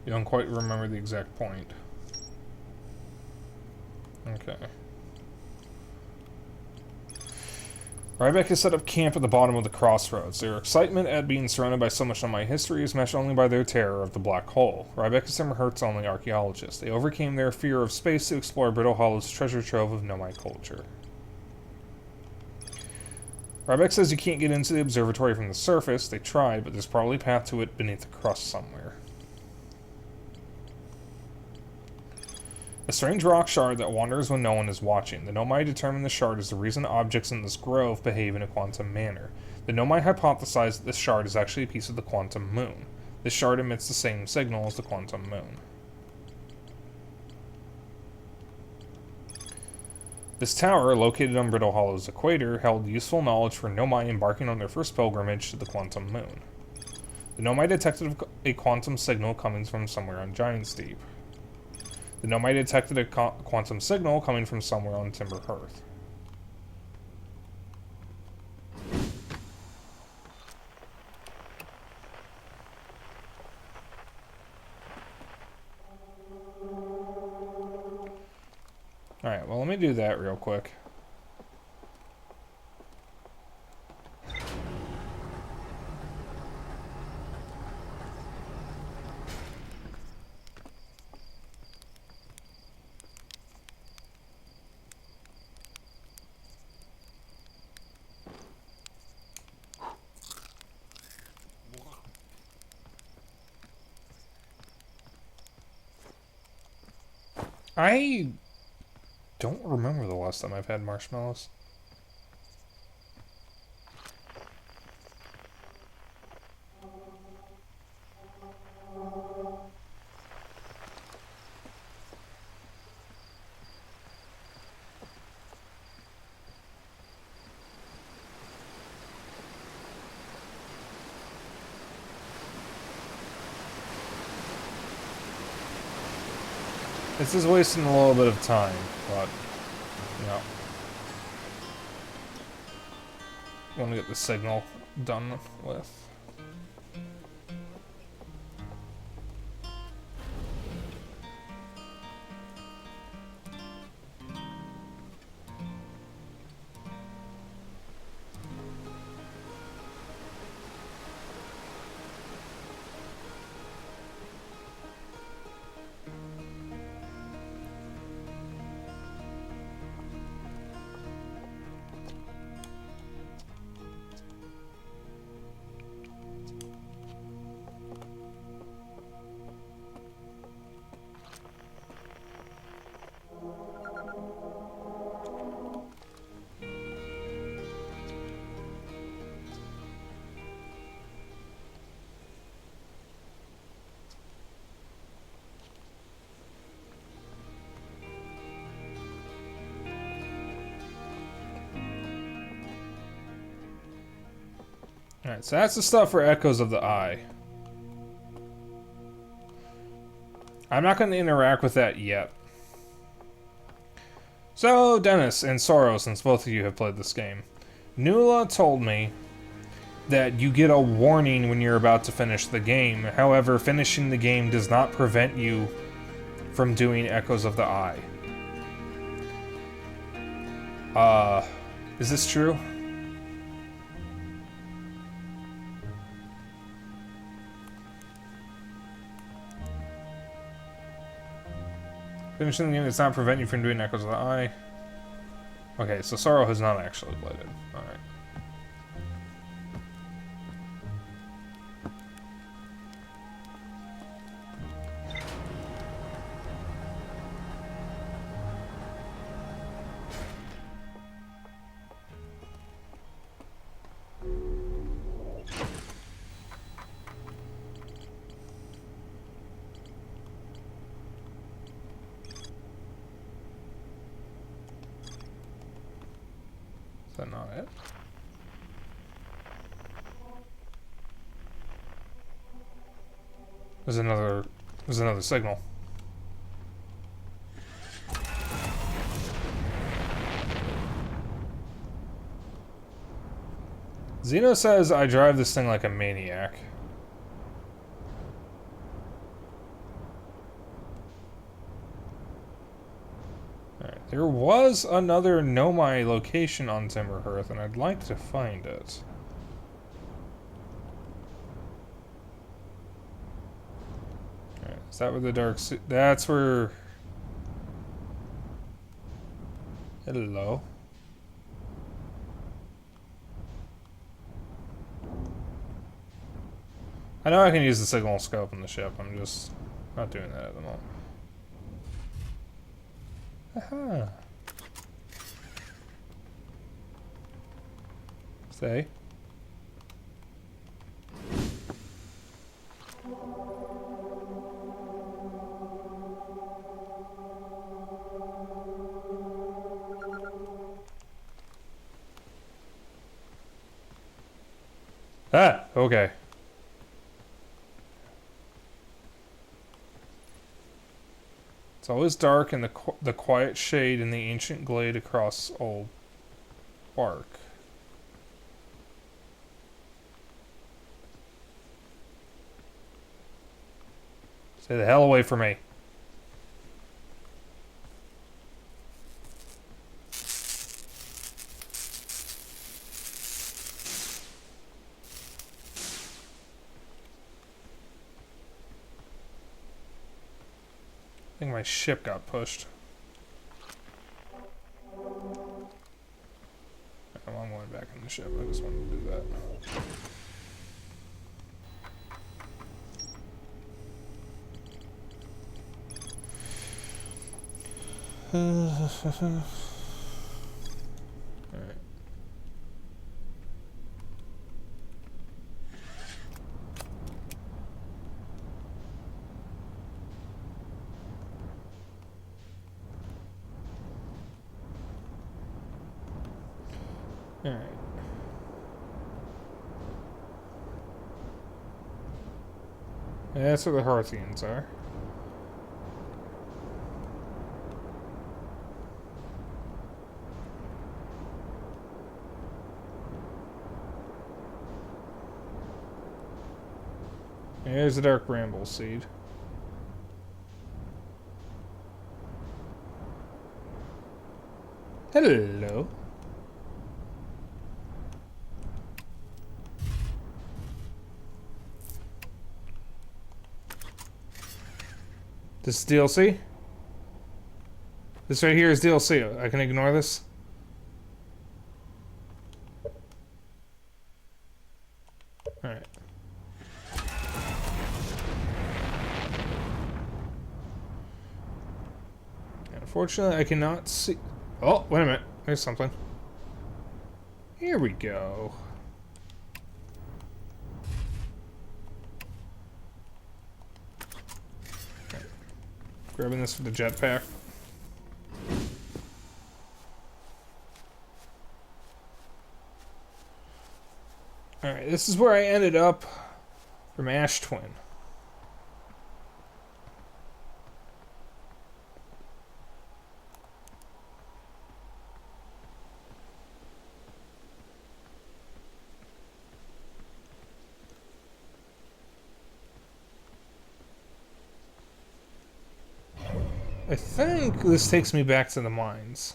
You don't quite remember the exact point. Okay. Ryback has set up camp at the bottom of the crossroads. Their excitement at being surrounded by so much of my history is matched only by their terror of the black hole. Ryback is some Hertz only archaeologists. They overcame their fear of space to explore Brittle Hollow's treasure trove of Nomai culture. Ryback says you can't get into the observatory from the surface. They tried, but there's probably a path to it beneath the crust somewhere. A strange rock shard that wanders when no one is watching. The Nomai determined the shard is the reason objects in this grove behave in a quantum manner. The Nomai hypothesized that this shard is actually a piece of the quantum moon. This shard emits the same signal as the quantum moon. This tower, located on Brittle Hollow's equator, held useful knowledge for Nomai embarking on their first pilgrimage to the quantum moon. The Nomai detected a quantum signal coming from somewhere on Giant's Deep. The Nomai detected a quantum signal coming from somewhere on Timber Hearth. Alright, well, let me do that real quick. I don't remember the last time I've had marshmallows. This is wasting a little bit of time, but, you know. I want to get the signal done with. Alright, so that's the stuff for Echoes of the Eye. I'm not going to interact with that yet. So, Dennis and Sorrow, since both of you have played this game, Nuala told me that you get a warning when you're about to finish the game. However, finishing the game does not prevent you from doing Echoes of the Eye. Is this true? Finishing the game does not prevent you from doing Echoes of the Eye. Okay, so Sorrow has not actually played it. Alright. Is that not it? There's another signal. Zeno says I drive this thing like a maniac. Alright, there was another Nomai location on Timberhearth, and I'd like to find it. Alright, is that where the dark suit... That's where... Hello. I know I can use the signal scope on the ship, I'm just not doing that at the moment. Aha. Stay. Ah, okay. It's always dark in the quiet shade in the ancient glade across old bark. Stay the hell away from me. I think my ship got pushed. I'm going back in the ship. I just wanted to do that. Alright. Alright. That's where the Hearthians are. There's the Dark Bramble Seed. Hello. This is DLC? This right here is DLC. I can ignore this? Alright. Unfortunately, I cannot see... Oh, wait a minute. There's something. Here we go. Okay. Grabbing this for the jetpack. Alright, this is where I ended up from Ash Twin. I think this takes me back to the mines.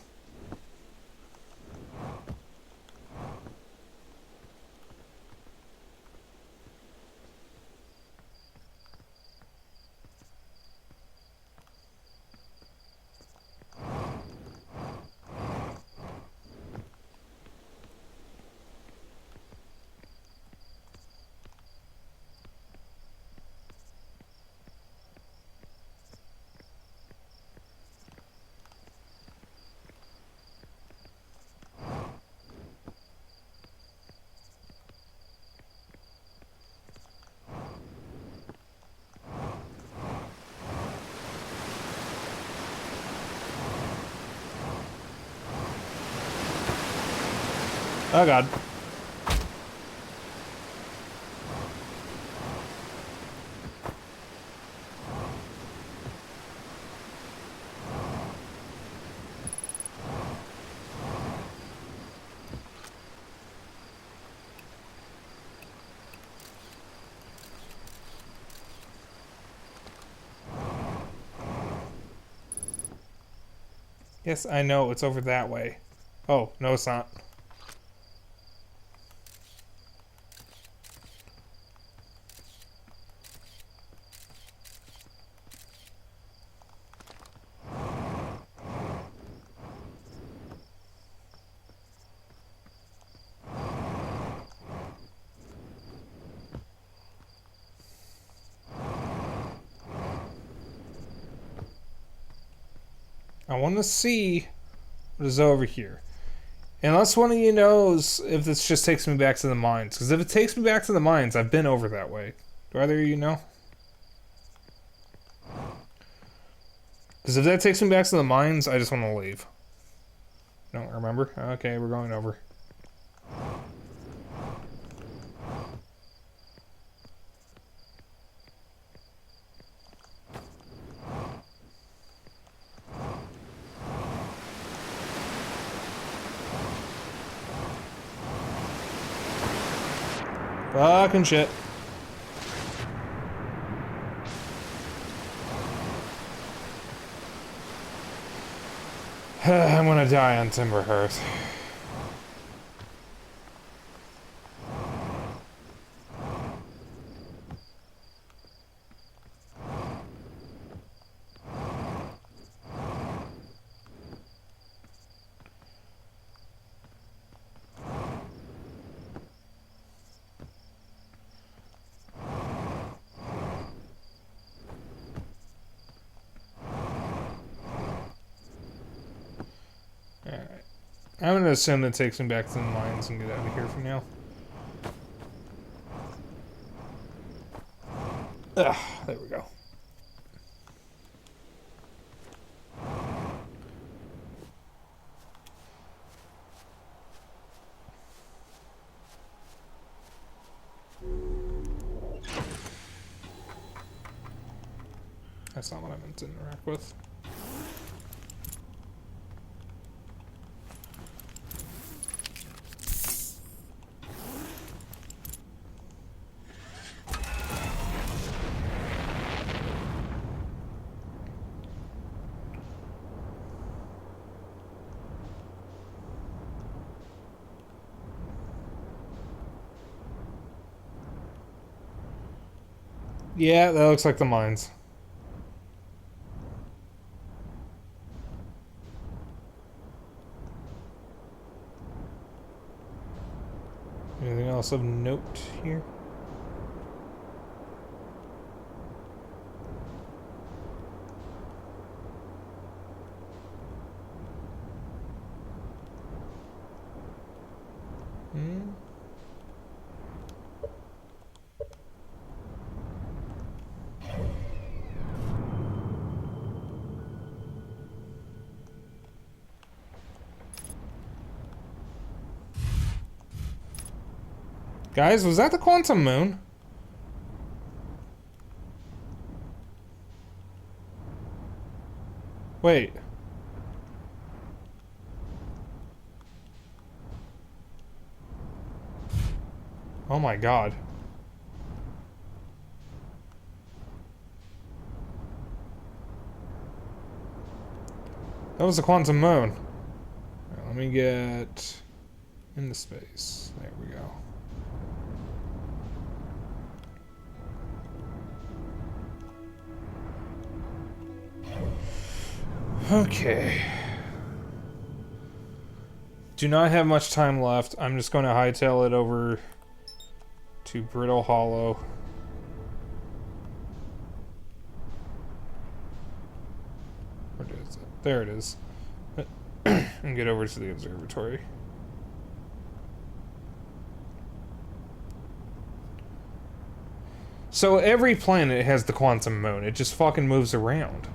Oh god. Yes, I know, it's over that way. Oh, no it's not. I want to see what is over here. Unless one of you knows if this just takes me back to the mines. Because if it takes me back to the mines, I've been over that way. Do either of you know? Because if that takes me back to the mines, I just want to leave. Don't remember? Okay, we're going over. Fucking shit. I'm gonna die on Timberhearth. Alright. I'm gonna assume that takes me back to the mines and get out of here for now. Ugh, there we go. That's not what I meant to interact with. Yeah, that looks like the mines. Anything else of note here? Hmm. Guys, was that the quantum moon? Wait. Oh my god. That was the quantum moon. Right, let me get into space. There we go. Okay. Do not have much time left. I'm just going to hightail it over to Brittle Hollow. Where is it? There it is. And get over to the observatory. So every planet has the quantum moon. It just fucking moves around.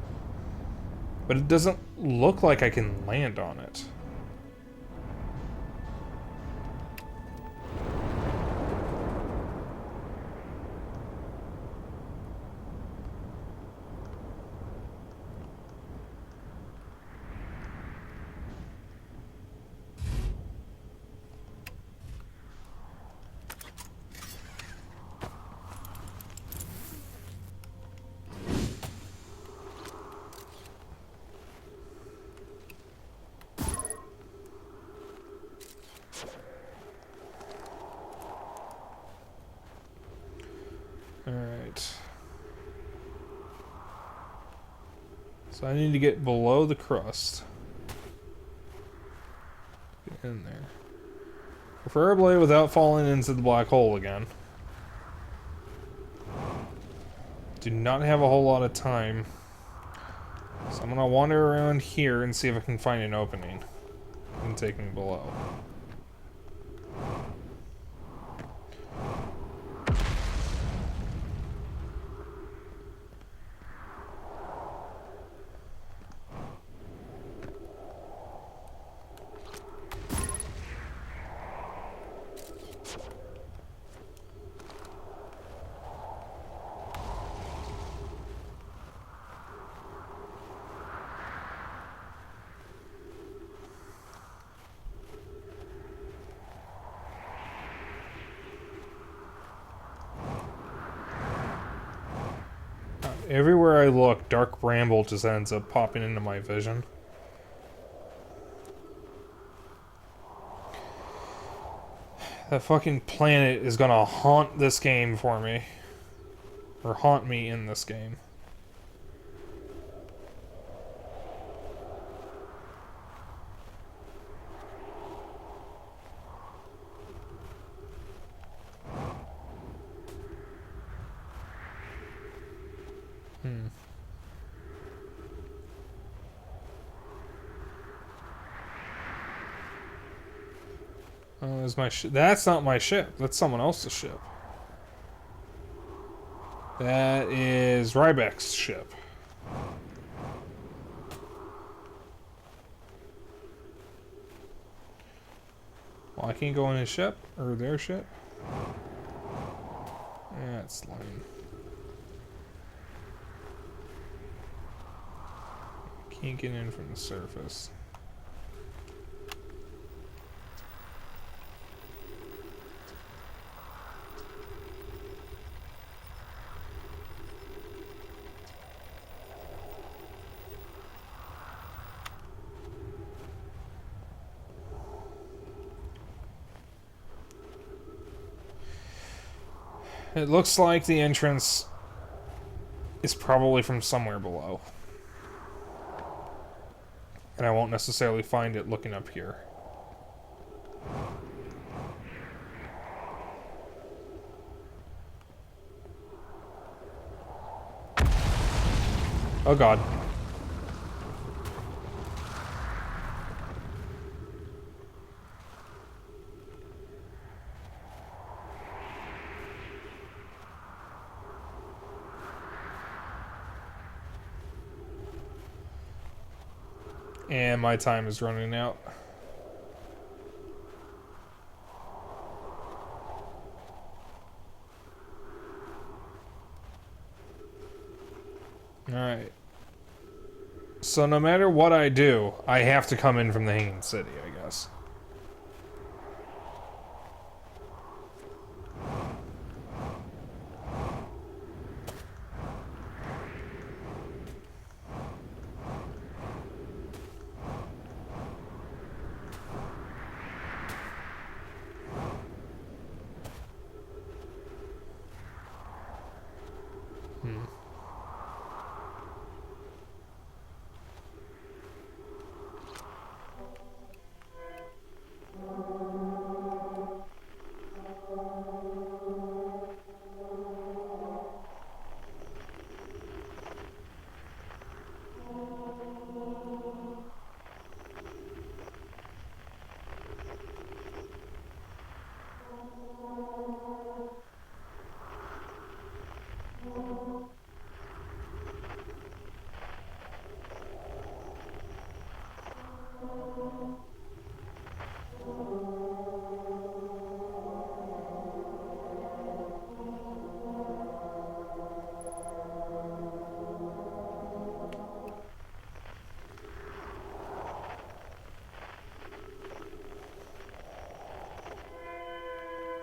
But it doesn't look like I can land on it. Alright. So I need to get below the crust. Get in there. Preferably without falling into the black hole again. Do not have a whole lot of time. So I'm gonna wander around here and see if I can find an opening. And take me below. Everywhere I look, dark bramble just ends up popping into my vision. That fucking planet is gonna haunt this game for me. Or haunt me in this game. Is my that's not my ship. That's someone else's ship. That is RogueSpyke's ship. Well, I can't go on his ship or their ship. That's lame. Can't get in from the surface. It looks like the entrance is probably from somewhere below. And I won't necessarily find it looking up here. Oh god. And my time is running out. Alright. So no matter what I do, I have to come in from the Hanging City, I guess.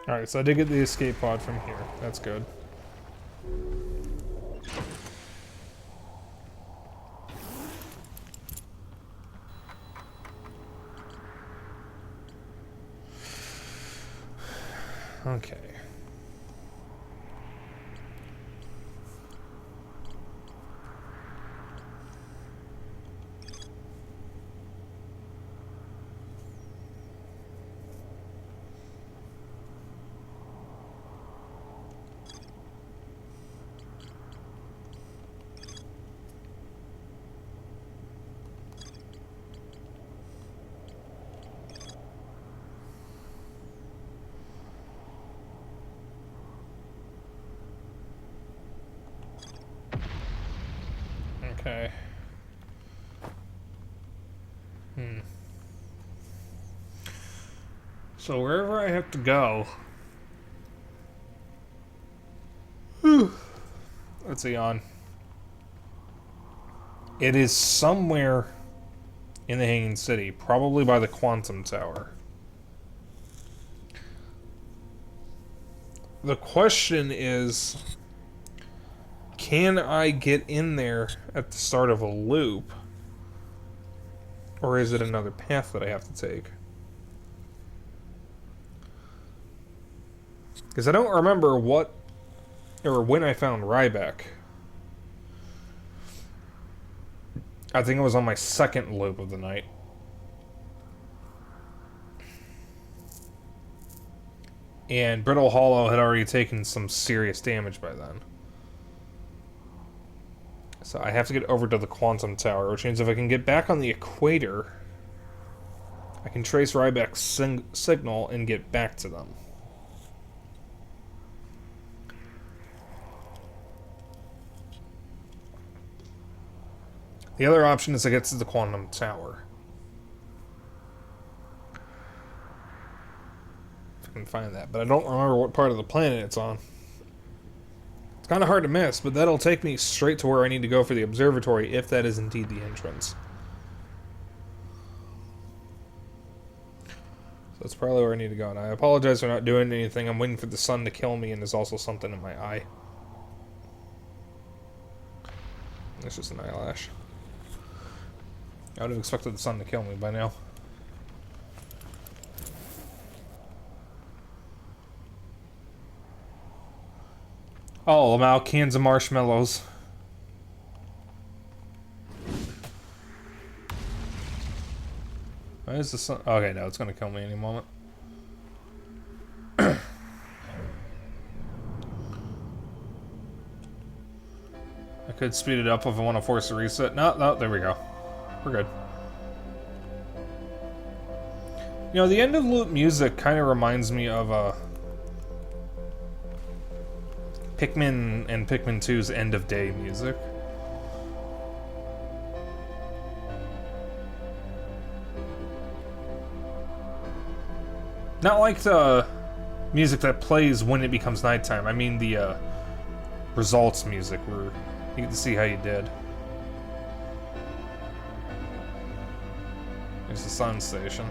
Alright, so I did get the escape pod from here. That's good. Okay. Okay. So wherever I have to go... Let's see on. It is somewhere in the Hanging City, probably by the Quantum Tower. The question is, can I get in there at the start of a loop? Or is it another path that I have to take? Because I don't remember what or when I found RogueSpyke. I think it was on my second loop of the night. And Brittle Hollow had already taken some serious damage by then. So I have to get over to the Quantum Tower, which means if I can get back on the equator, I can trace Ryback's signal and get back to them. The other option is to get to the Quantum Tower. If I can find that, but I don't remember what part of the planet it's on. It's kind of hard to miss, but that'll take me straight to where I need to go for the observatory, if that is indeed the entrance. So that's probably where I need to go. And I apologize for not doing anything. I'm waiting for the sun to kill me, and there's also something in my eye. It's just an eyelash. I would have expected the sun to kill me by now. Oh, I'm out cans of marshmallows. Why is the sun? Okay, no, it's gonna kill me any moment. I could speed it up if I want to force a reset. No, there we go. We're good. You know, the end of loop music kind of reminds me of Pikmin and Pikmin 2's end of day music. Not like the music that plays when it becomes nighttime. I mean the results music where you get to see how you did. There's the sun station.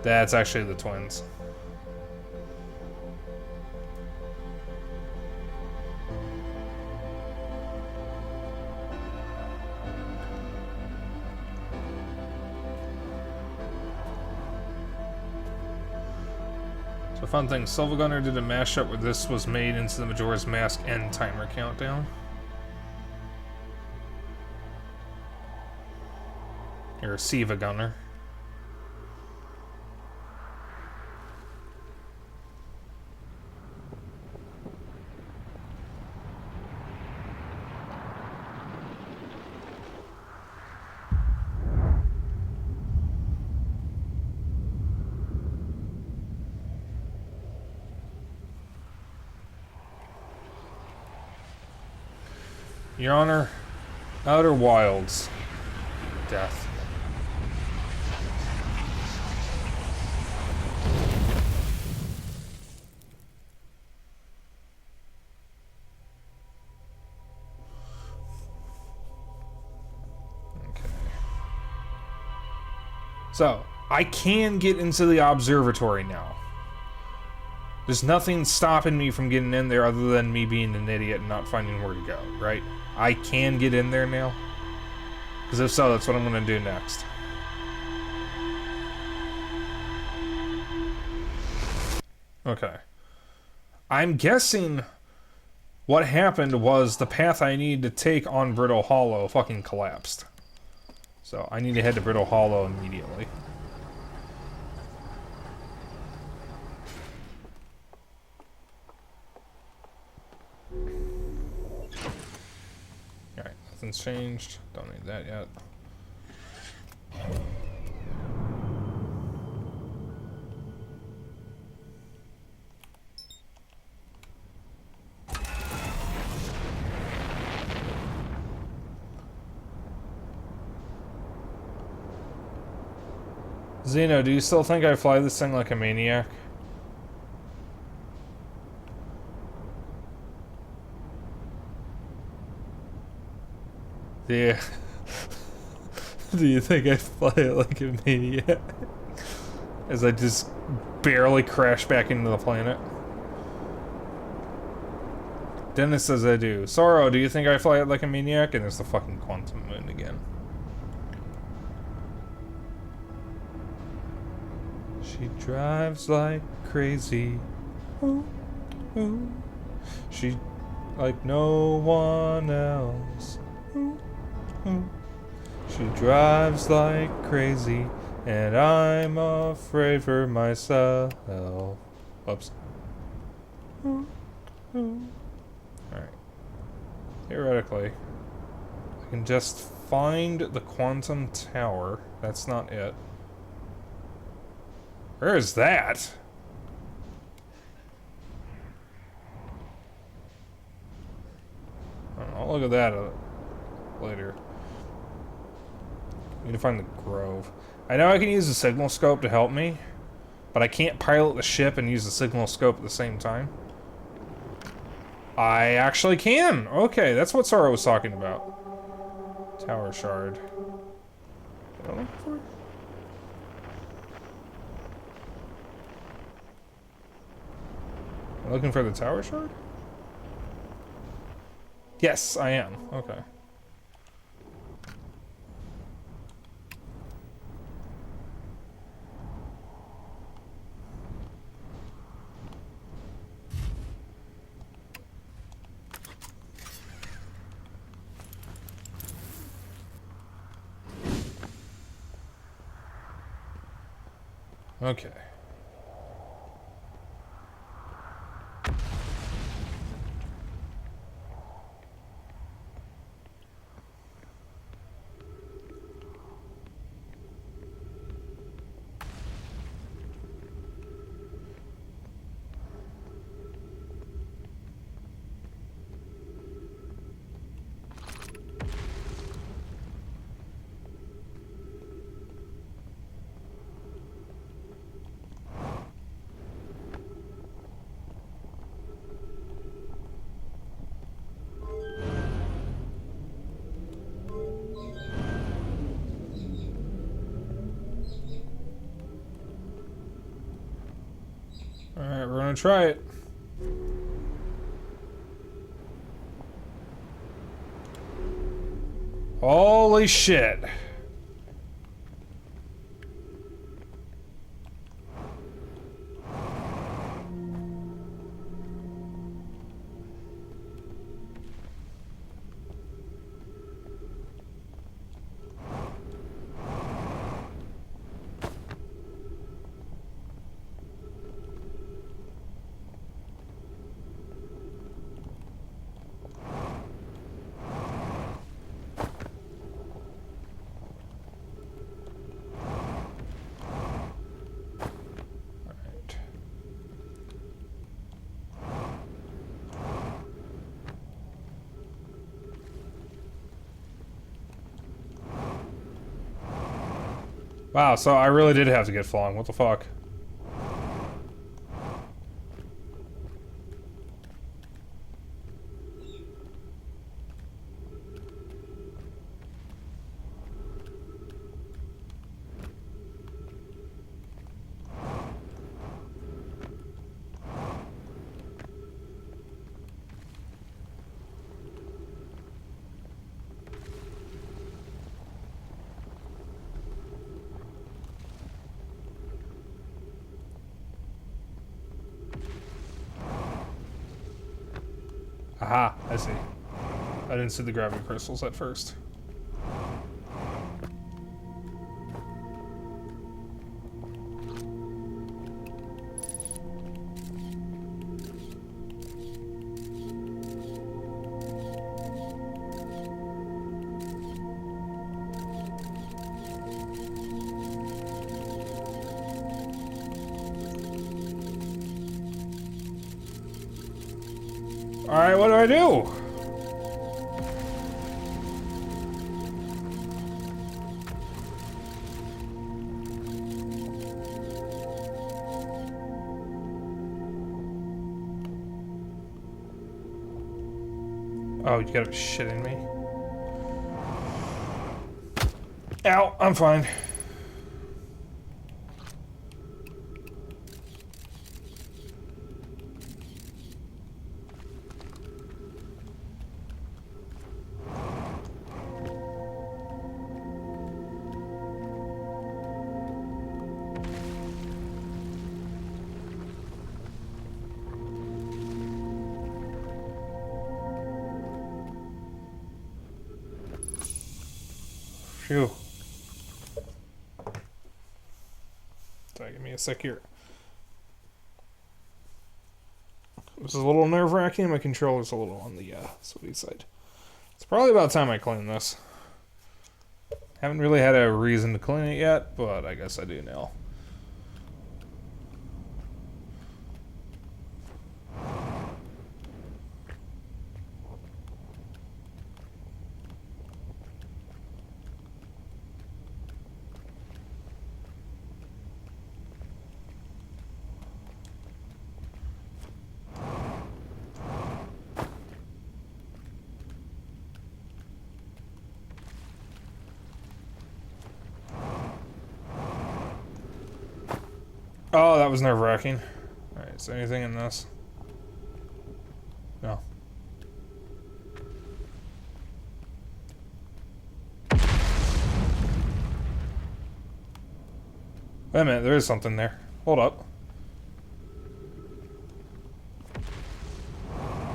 That's actually the twins. So fun thing, Silva Gunner did a mashup where this was made into the Majora's Mask end timer countdown. Or Siva Gunner. Your Honor, Outer Wilds. Death. Okay. So, I can get into the observatory now. There's nothing stopping me from getting in there other than me being an idiot and not finding where to go, right? I can get in there now? Because if so, that's what I'm going to do next. Okay. I'm guessing what happened was the path I needed to take on Brittle Hollow fucking collapsed. So I need to head to Brittle Hollow immediately. Nothing's changed. Don't need that yet. Xeno, do you still think I fly this thing like a maniac? Yeah. Do you think I fly it like a maniac? As I just barely crash back into the planet. Dennis says I do. Sorrow, do you think I fly it like a maniac? And there's the fucking quantum moon again. She drives like crazy. Ooh, ooh. She like no one else. Ooh, ooh. She drives like crazy, and I'm afraid for myself. Whoops. Ooh, ooh. Alright. Theoretically, I can just find the quantum tower. That's not it. Where is that? I'll look at that later. Need to find the grove. I know I can use the signal scope to help me, but I can't pilot the ship and use the signal scope at the same time. I actually can! Okay, that's what Sora was talking about. Tower shard. What am I looking for? Am I looking for the tower shard? Yes, I am. Okay. Okay. Alright, we're gonna try it. Holy shit. Wow, so I really did have to get flung. What the fuck? Aha, I see. I didn't see the gravity crystals at first. Alright, what do I do? Oh, you gotta be shitting me. Ow, I'm fine. Phew. Sorry, give me a sec here. This is a little nerve-wracking. My controller's a little on the sweaty side. It's probably about time I clean this. Haven't really had a reason to clean it yet, but I guess I do now. Oh, that was nerve-wracking. Alright, is there anything in this? No. Wait a minute, there is something there. Hold up.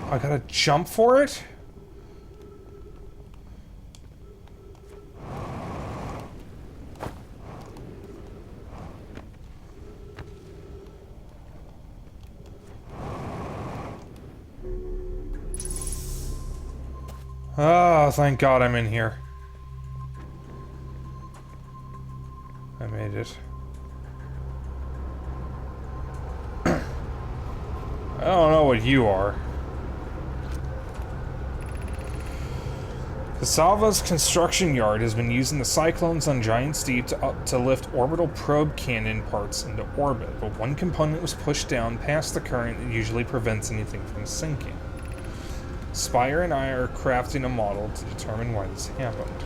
I gotta jump for it? Oh, thank God I'm in here. I made it. I don't know what you are. Cassava's construction yard has been using the cyclones on Giant's Deep to lift orbital probe cannon parts into orbit, but one component was pushed down past the current that usually prevents anything from sinking. Spire and I are crafting a model to determine why this happened.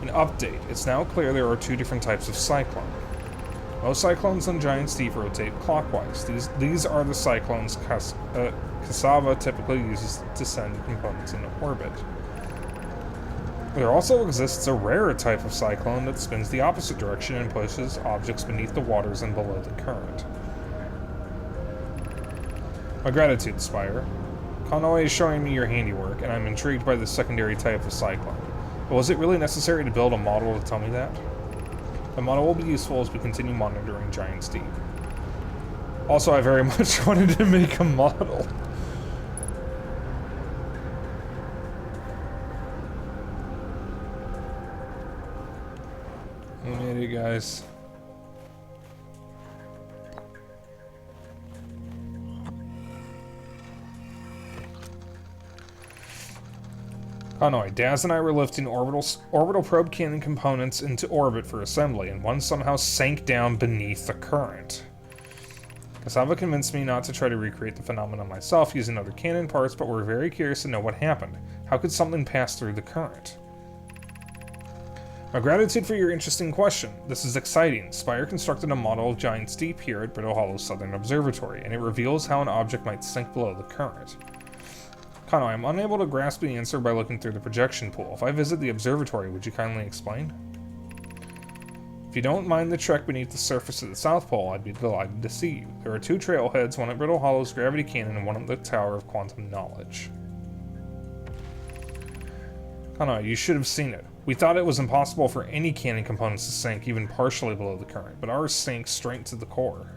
An update. It's now clear there are two different types of cyclone. Most cyclones on Giant's Deep rotate clockwise. These are the cyclones Cassava typically uses to send components into orbit. There also exists a rarer type of cyclone that spins the opposite direction and pushes objects beneath the waters and below the current. My gratitude, Spire. Conway is showing me your handiwork, and I'm intrigued by this secondary type of cyclone. But was it really necessary to build a model to tell me that? The model will be useful as we continue monitoring Giant's Deep. Also, I very much wanted to make a model. I made it, guys. Conway, Daz and I were lifting orbital probe cannon components into orbit for assembly, and one somehow sank down beneath the current. Cassava convinced me not to try to recreate the phenomenon myself using other cannon parts, but we're very curious to know what happened. How could something pass through the current? My gratitude for your interesting question. This is exciting. Spire constructed a model of Giant's Deep here at Brittle Hollow's Southern Observatory, and it reveals how an object might sink below the current. Conway, I'm unable to grasp the answer by looking through the projection pool. If I visit the observatory, would you kindly explain? If you don't mind the trek beneath the surface of the South Pole, I'd be delighted to see you. There are two trailheads, one at Brittle Hollow's Gravity Cannon and one at the Tower of Quantum Knowledge. Conway, you should have seen it. We thought it was impossible for any cannon components to sink even partially below the current, but ours sank straight to the core.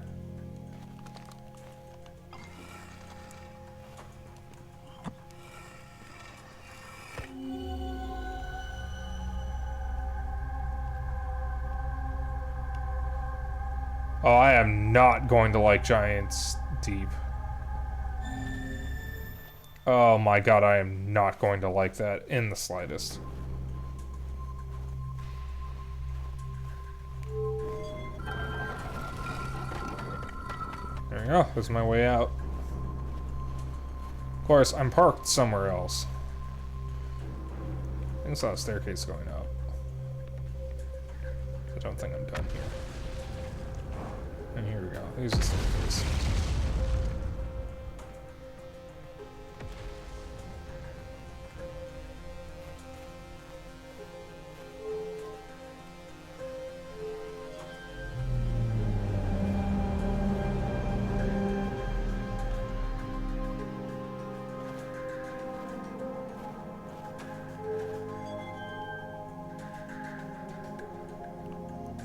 Oh, I am not going to like Giant's Deep. Oh my God, I am not going to like that in the slightest. There we go, there's my way out. Of course, I'm parked somewhere else. I think I saw a staircase going up. I don't think I'm done here. And here we go. Here's the staircase.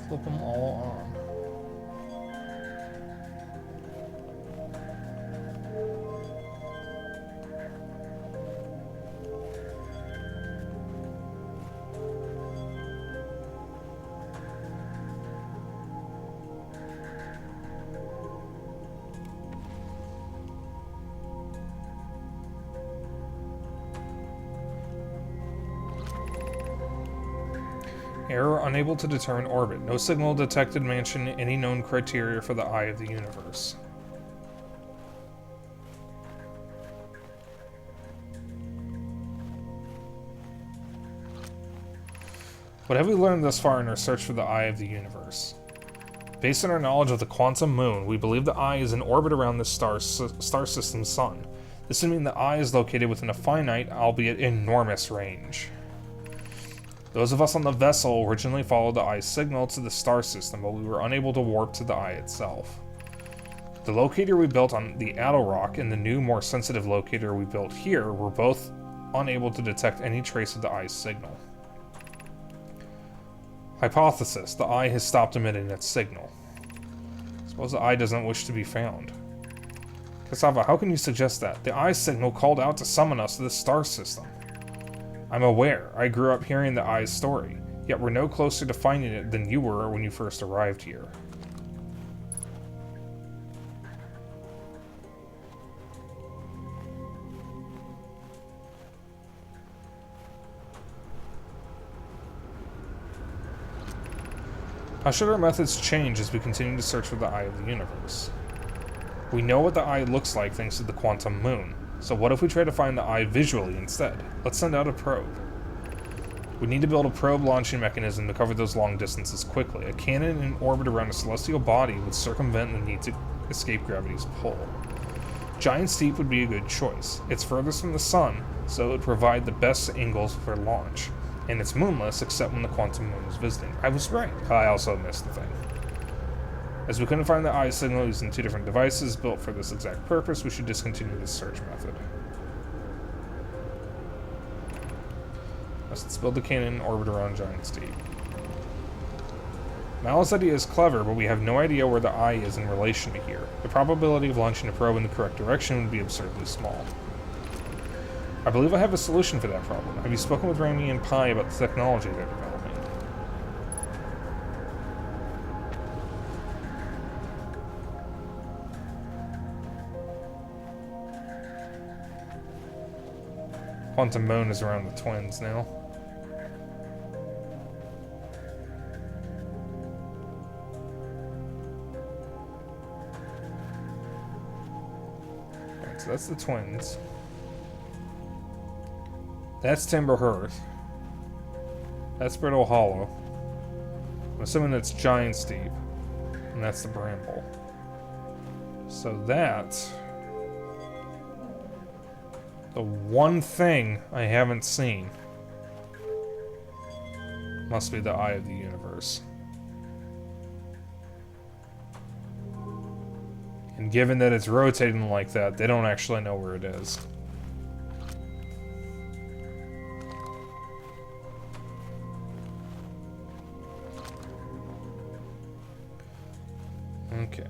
Flip them all on. Error unable to determine orbit. No signal detected mention any known criteria for the eye of the universe. What have we learned thus far in our search for the eye of the universe? Based on our knowledge of the quantum moon, we believe the eye is in orbit around this star system's sun. This would mean the eye is located within a finite, albeit enormous, range. Those of us on the vessel originally followed the eye's signal to the star system, but we were unable to warp to the eye itself. The locator we built on the Addle Rock and the new, more sensitive locator we built here were both unable to detect any trace of the eye's signal. Hypothesis: the eye has stopped emitting its signal. Suppose the eye doesn't wish to be found. Cassava, how can you suggest that? The eye's signal called out to summon us to the star system. I'm aware. I grew up hearing the eye's story, yet we're no closer to finding it than you were when you first arrived here. How should our methods change as we continue to search for the eye of the universe? We know what the eye looks like thanks to the quantum moon, so what if we try to find the eye visually instead? Let's send out a probe. We need to build a probe launching mechanism to cover those long distances quickly. A cannon in orbit around a celestial body would circumvent the need to escape gravity's pull. Giant Steep would be a good choice. It's furthest from the sun, so it would provide the best angles for launch. And it's moonless except when the quantum moon is visiting. I was right. I also missed the thing. As we couldn't find the eye signal using two different devices built for this exact purpose, we should discontinue this search method. Let's build the cannon in orbit around Giant Steep. Mal's idea is clever, but we have no idea where the eye is in relation to here. The probability of launching a probe in the correct direction would be absurdly small. I believe I have a solution for that problem. Have you spoken with Rami and Pi about the technology they're developing? Quantum Moon is around the twins now. Alright, so that's the twins. That's Timber Hearth. That's Brittle Hollow. I'm assuming that's Giant Steep. And that's the Bramble. So that's the one thing I haven't seen. Must be the Eye of the Universe. And given that it's rotating like that, they don't actually know where it is. Okay.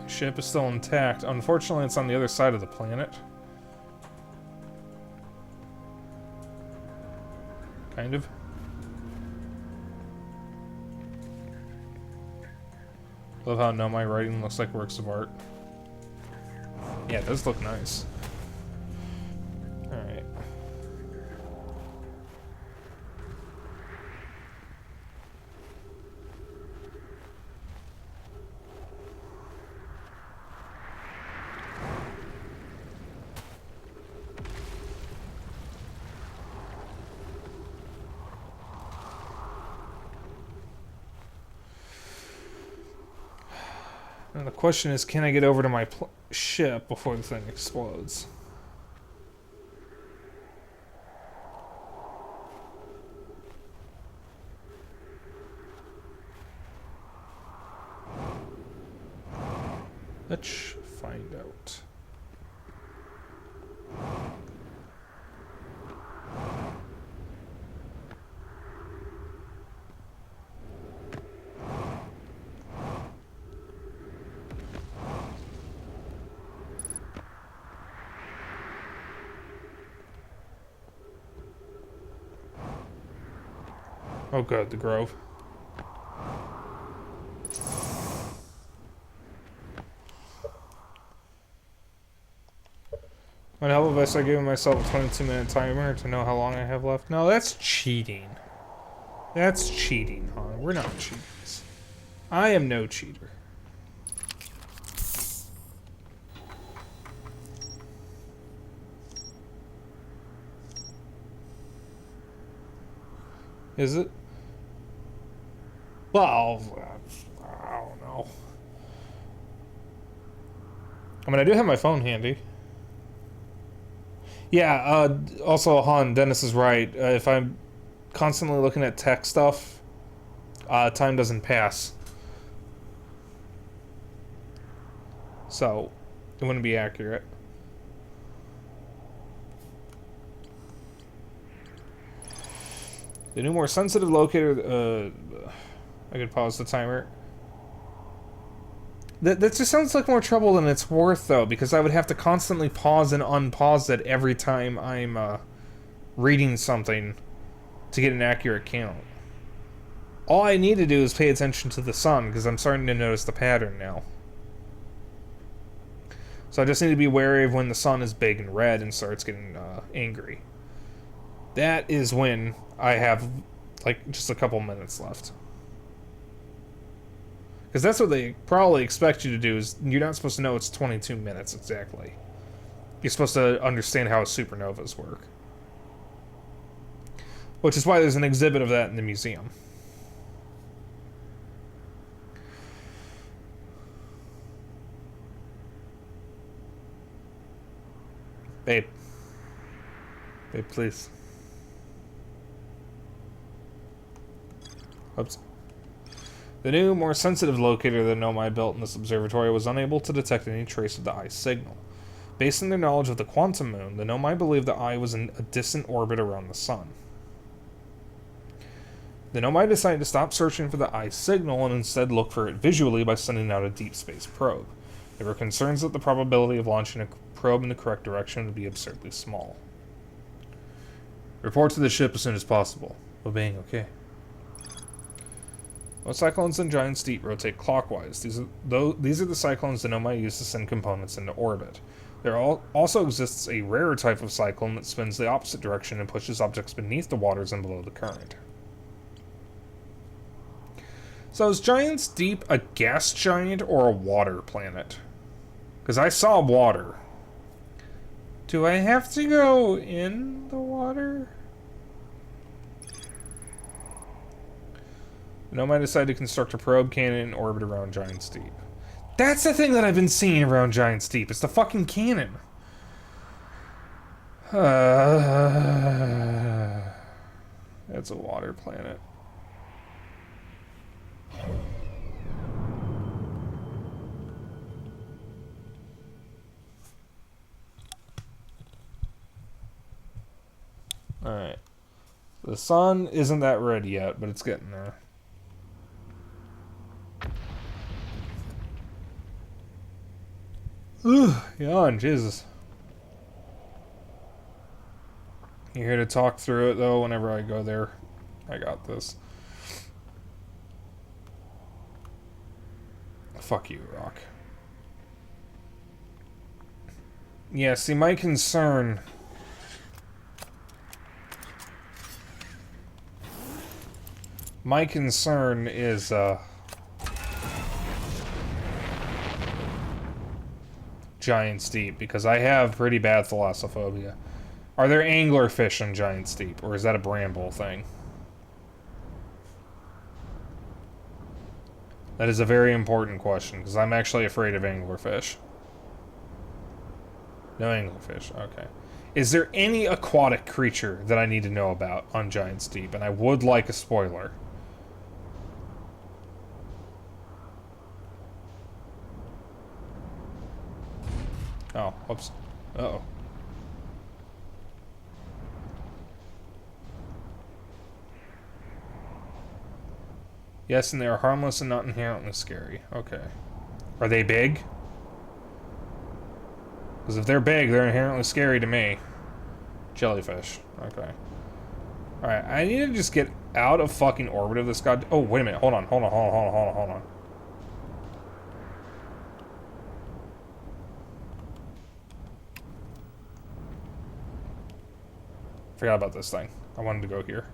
The ship is still intact. Unfortunately, it's on the other side of the planet. Kind of. Love how no, my writing looks like works of art. Yeah, it does look nice. Alright. And the question is, can I get over to my ship before the thing explodes? Let's find out. Oh good, the Grove. Would it help if I start giving myself a 22-minute timer to know how long I have left? No, that's cheating. That's cheating, hon. We're not cheaters. I am no cheater. Is it? Well, I don't know. I mean, I do have my phone handy. Yeah, also, Han, Dennis is right. If I'm constantly looking at tech stuff, time doesn't pass. So, it wouldn't be accurate. The new, more sensitive locator, I could pause the timer. That just sounds like more trouble than it's worth, though, because I would have to constantly pause and unpause it every time I'm reading something to get an accurate count. All I need to do is pay attention to the sun, because I'm starting to notice the pattern now. So I just need to be wary of when the sun is big and red and starts getting angry. That is when I have, like, just a couple minutes left. Because that's what they probably expect you to do, is you're not supposed to know it's 22 minutes exactly. You're supposed to understand how supernovas work. Which is why there's an exhibit of that in the museum. Babe. Babe, please. Oops. The new, more sensitive locator that Nomai built in this observatory was unable to detect any trace of the eye's signal. Based on their knowledge of the quantum moon, the Nomai believed the eye was in a distant orbit around the sun. The Nomai decided to stop searching for the eye's signal and instead look for it visually by sending out a deep space probe. There were concerns that the probability of launching a probe in the correct direction would be absurdly small. Report to the ship as soon as possible. Obeying, okay. Most cyclones and giant steep rotate clockwise. These are the cyclones the Nomai use to send components into orbit. There also exists a rarer type of cyclone that spins the opposite direction and pushes objects beneath the waters and below the current. So is Giant Steep a gas giant or a water planet? Because I saw water. Do I have to go in the water? Nomai decided to construct a probe cannon in orbit around Giant Steep. That's the thing that I've been seeing around Giant Steep. It's the fucking cannon. It's a water planet. Alright. The sun isn't that red yet, but it's getting there. Yawn, Jesus. You here to talk through it, though, whenever I go there? I got this. Fuck you, Rock. Yeah, see, my concern... My concern is, Giant Steep, because I have pretty bad thalassophobia. Are there anglerfish in Giant Steep, or is that a bramble thing? That is a very important question, because I'm actually afraid of anglerfish. No anglerfish, okay. Is there any aquatic creature that I need to know about on Giant Steep? And I would like a spoiler. Oh, whoops. Uh-oh. Yes, and they are harmless and not inherently scary. Okay. Are they big? Because if they're big, they're inherently scary to me. Jellyfish. Okay. Alright, I need to just get out of fucking orbit of this god. Oh, wait a minute. Hold on. Forgot about this thing. I wanted to go here.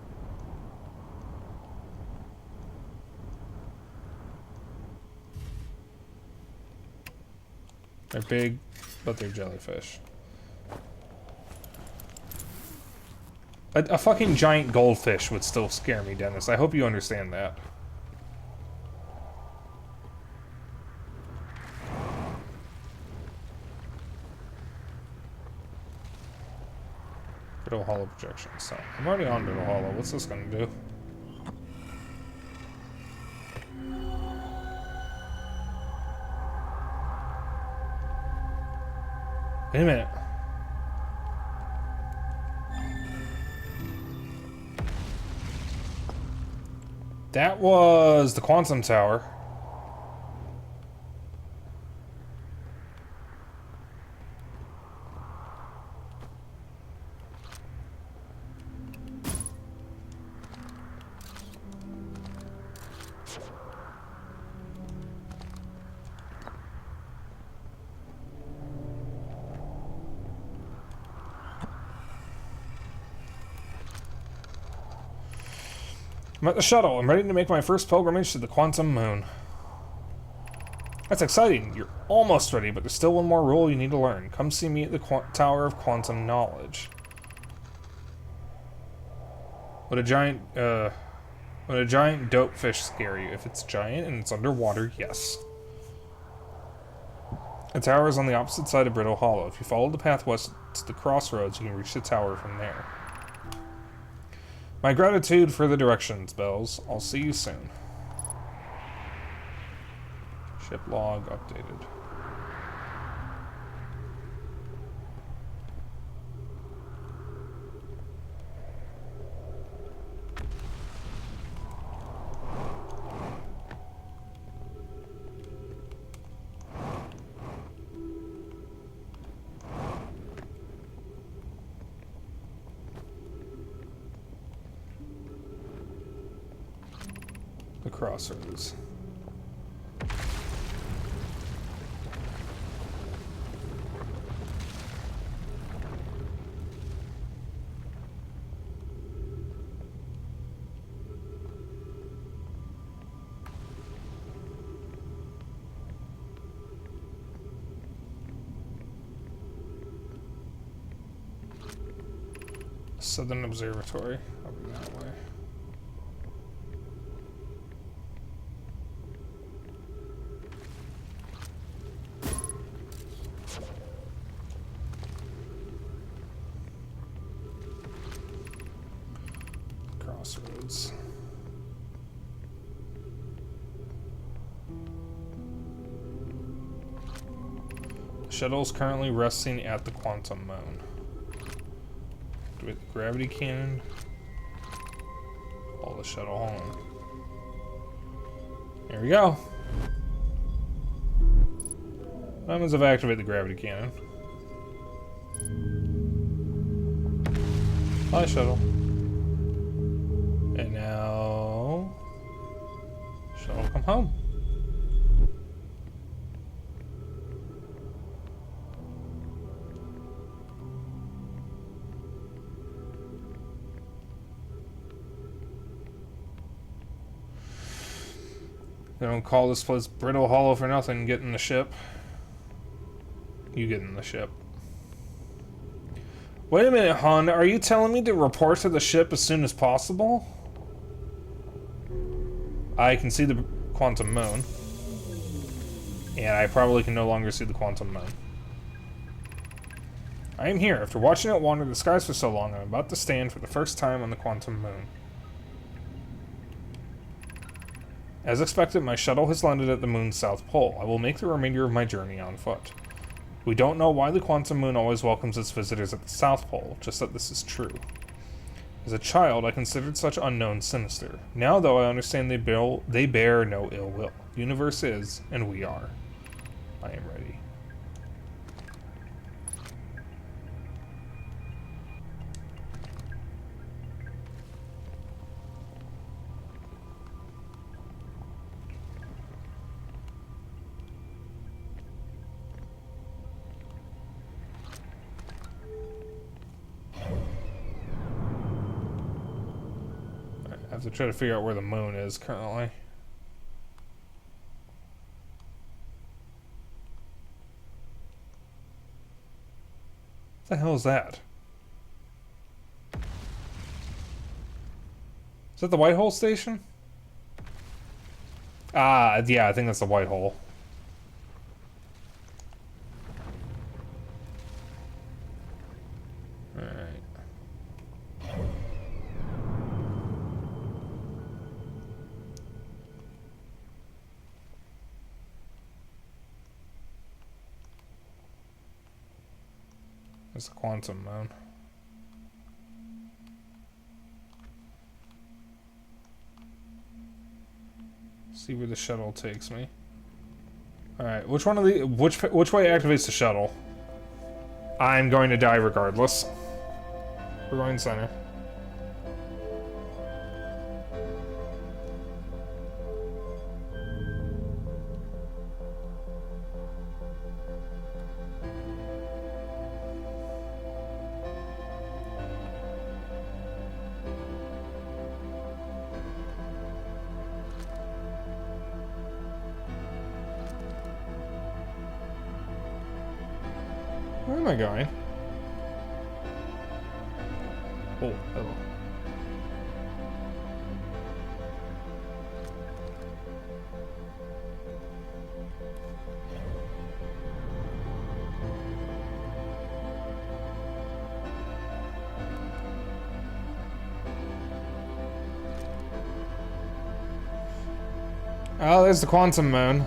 They're big, but they're jellyfish. A fucking giant goldfish would still scare me, Dennis. I hope you understand that. Brittle hollow projection. So I'm already on brittle hollow. What's this gonna do? Wait a minute. That was the quantum tower. I'm at the shuttle. I'm ready to make my first pilgrimage to the quantum moon. That's exciting. You're almost ready, but there's still one more rule you need to learn. Come see me at the Tower of Quantum Knowledge. Would a giant dope fish scare you? If it's giant and it's underwater, yes. The tower is on the opposite side of Brittle Hollow. If you follow the path west to the crossroads, you can reach the tower from there. My gratitude for the directions, Bells. I'll see you soon. Ship log updated. The crossroads. Southern Observatory. I'll be that way. Crossroads. The shuttle is currently resting at the quantum moon. With gravity cannon, haul the shuttle home. There we go. What happens if I activate the gravity cannon? Fly shuttle. And now, shuttle come home. They don't call this place Brittle Hollow for nothing. Get in the ship. You get in the ship. Wait a minute, hon. Are you telling me to report to the ship as soon as possible? I can see the quantum moon. And I probably can no longer see the quantum moon. I am here. After watching it wander the skies for so long, I'm about to stand for the first time on the quantum moon. As expected, my shuttle has landed at the moon's south pole. I will make the remainder of my journey on foot. We don't know why the quantum moon always welcomes its visitors at the south pole, just that this is true. As a child, I considered such unknowns sinister. Now, though, I understand they bear no ill will. The universe is, and we are. I am ready. to try to figure out where the moon is currently. What the hell is that? Is that the White Hole station? Ah, yeah, I think that's the White Hole. Alright. That's the quantum moon. See where the shuttle takes me. Alright, which one of the which way activates the shuttle? I'm going to die regardless. We're going center. Where am I going? Oh, hello. Oh, there's the quantum moon.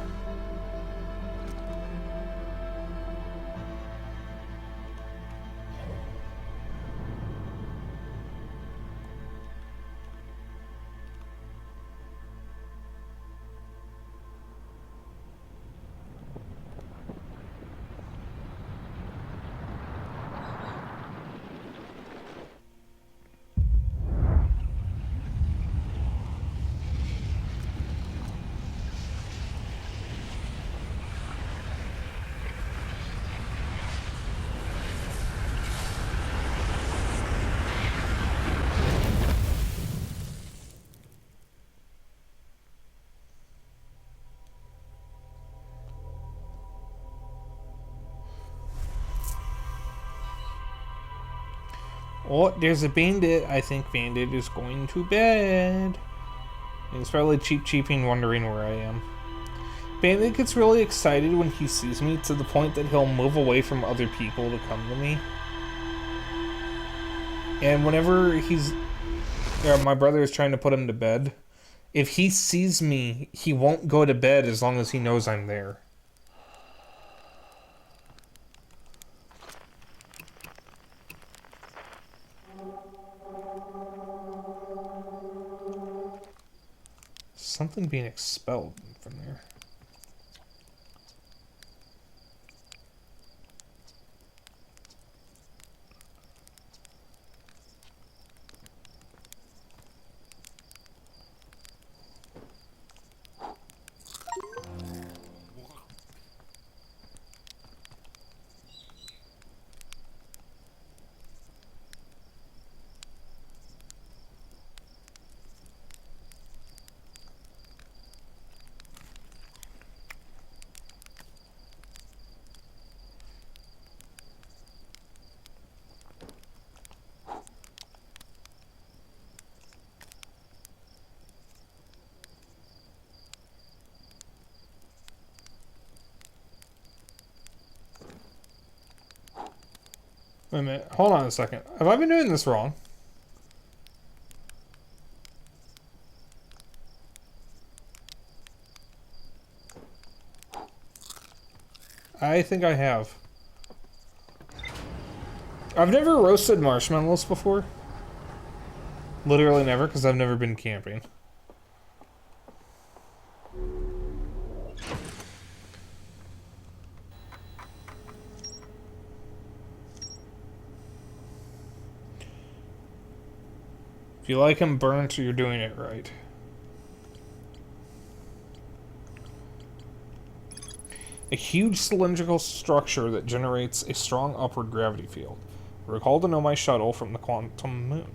Oh, there's a bandit. I think bandit is going to bed. He's probably cheaping, wondering where I am. Bandit gets really excited when he sees me to the point that he'll move away from other people to come to me. And whenever my brother is trying to put him to bed, if he sees me, he won't go to bed as long as he knows I'm there. Something being expelled from there. Wait a minute, hold on a second. Have I been doing this wrong? I think I have. I've never roasted marshmallows before. Literally never, because I've never been camping. If you like them burnt, you're doing it right. A huge cylindrical structure that generates a strong upward gravity field. Recall to know my shuttle from the quantum moon.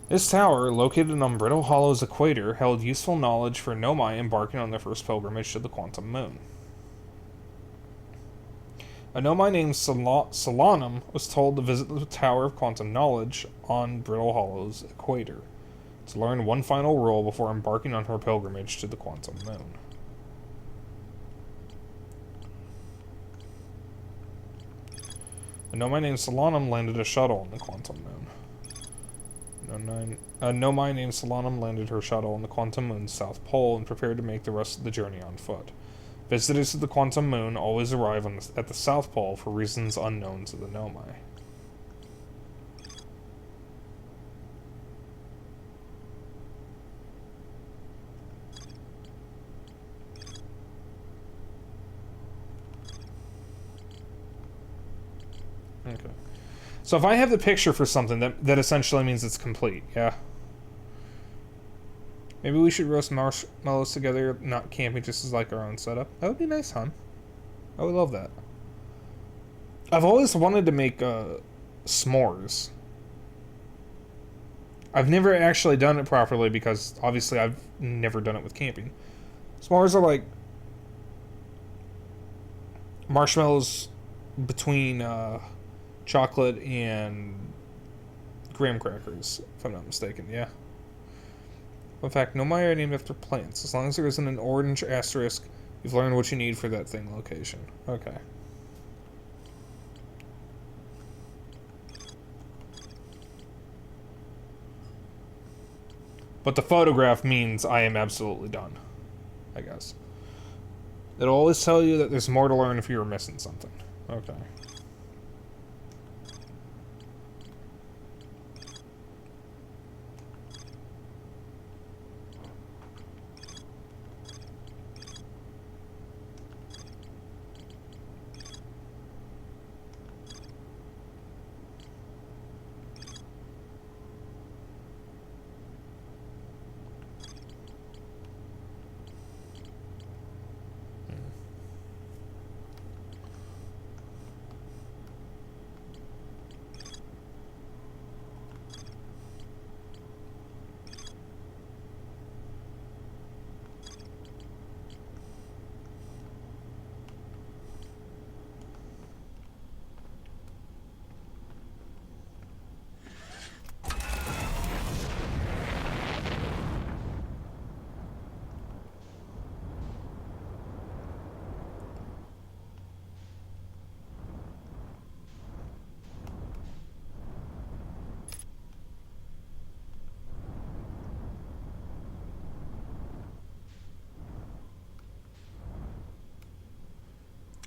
This tower, located on Brittle Hollow's equator, held useful knowledge for Nomai embarking on their first pilgrimage to the Quantum Moon. A Nomai named Solanum was told to visit the Tower of Quantum Knowledge on Brittle Hollow's equator to learn one final rule before embarking on her pilgrimage to the Quantum Moon. A Nomai named Solanum landed a shuttle on the Quantum Moon. A Nomai named Solanum landed her shuttle on the Quantum Moon's south pole and prepared to make the rest of the journey on foot. Visitors to the Quantum Moon always arrive at the South Pole for reasons unknown to the Nomai. Okay. So if I have the picture for something, that essentially means it's complete, yeah? Maybe we should roast marshmallows together, not camping, just as like our own setup. That would be nice, hon. I would love that. I've always wanted to make s'mores. I've never actually done it properly because obviously I've never done it with camping. S'mores are like marshmallows between chocolate and graham crackers, if I'm not mistaken, yeah. In fact, Nomai are named after plants. As long as there isn't an orange asterisk, you've learned what you need for that thing location. Okay. But the photograph means I am absolutely done, I guess. It'll always tell you that there's more to learn if you were missing something. Okay.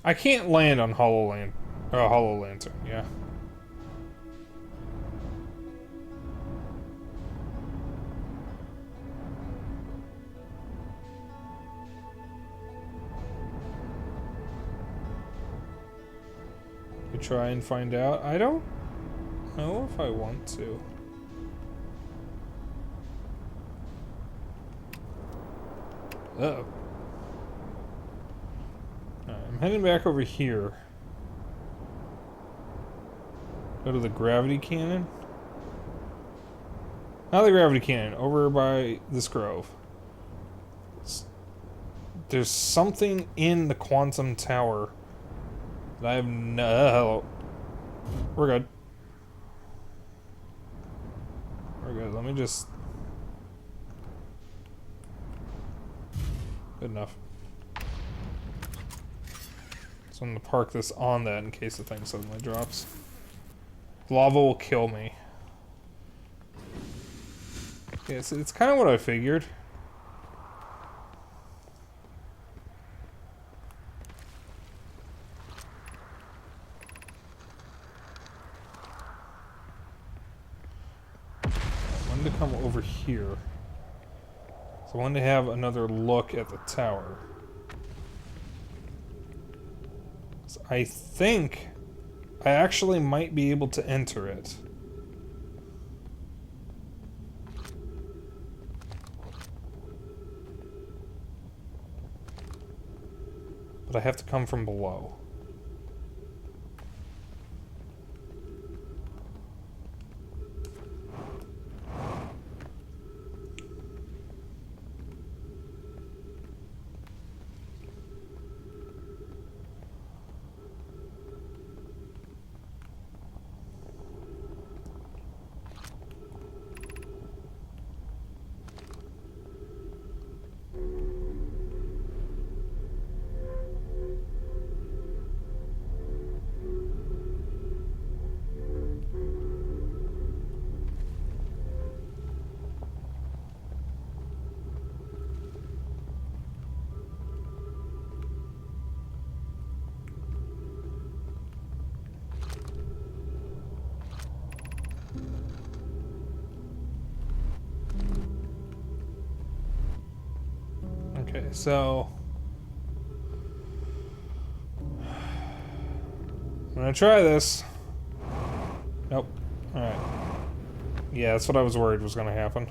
I can't land on Hollow Lantern, yeah. You try and find out. I don't know if I want to. Uh-oh. I'm heading back over here. Go to the gravity cannon. Not the gravity cannon, over by this grove. There's something in the quantum tower that I have no... We're good. We're good. Let me just... Good enough. So I'm going to park this on that in case the thing suddenly drops. Lava will kill me. Yeah, so it's kind of what I figured. I wanted to come over here. So I wanted to have another look at the tower. So I think I actually might be able to enter it. But I have to come from below. so I'm gonna try this. Nope. Alright. Yeah, that's what I was worried was gonna happen.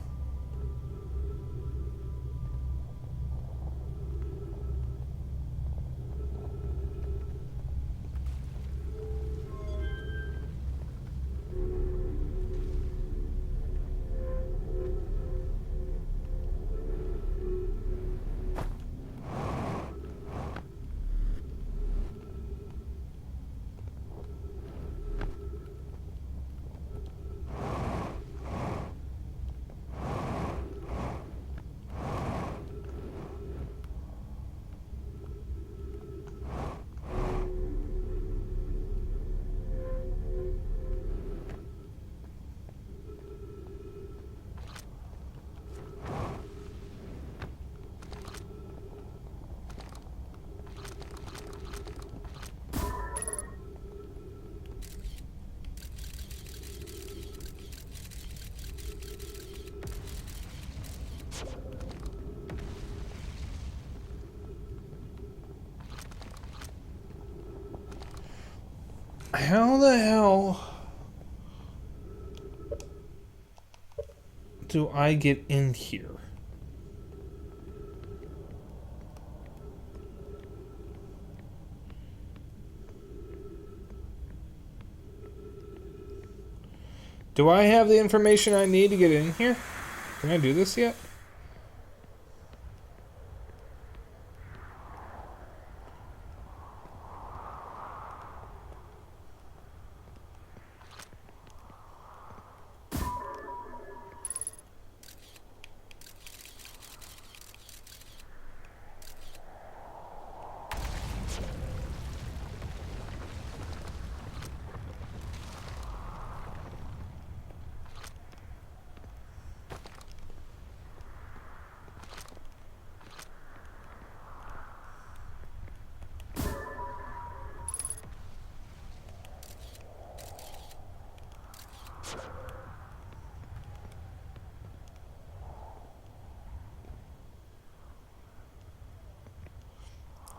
How the hell do I get in here? Do I have the information I need to get in here? Can I do this yet?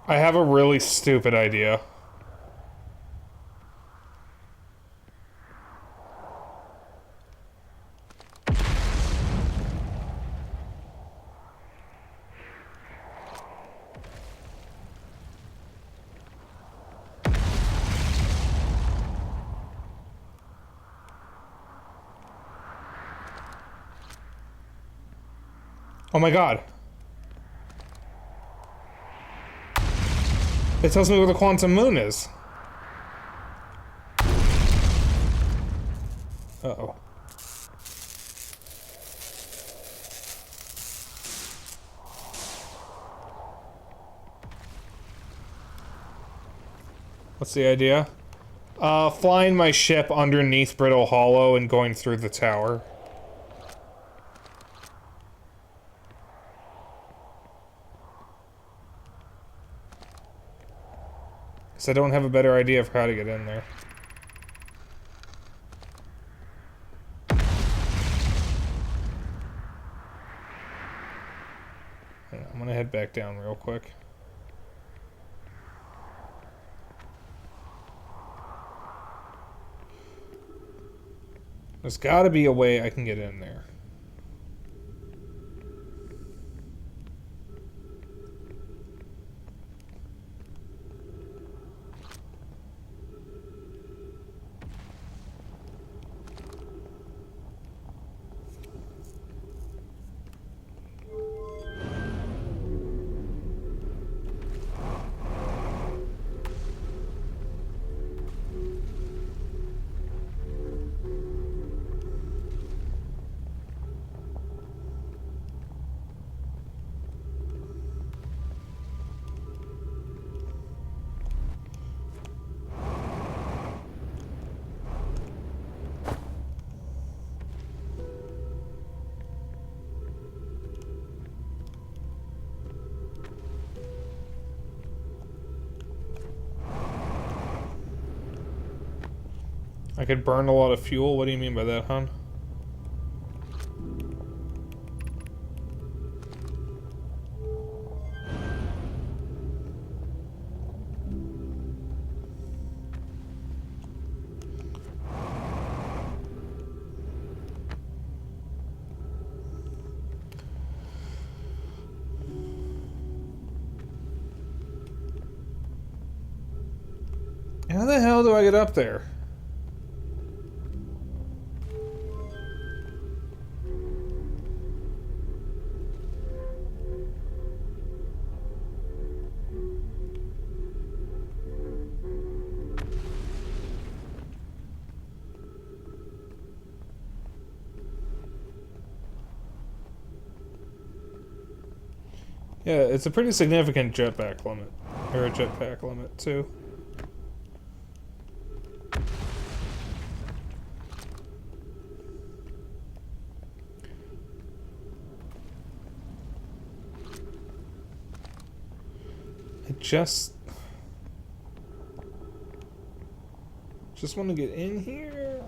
I have a really stupid idea. Oh my god. It tells me where the quantum moon is. Uh-oh. What's the idea? Flying my ship underneath Brittle Hollow and going through the tower. Because I don't have a better idea of how to get in there. I'm gonna head back down real quick. There's gotta be a way I can get in there. I could burn a lot of fuel? What do you mean by that, hon? How the hell do I get up there? Yeah, it's a pretty significant jetpack limit. Or a jetpack limit, too. I just want to get in here.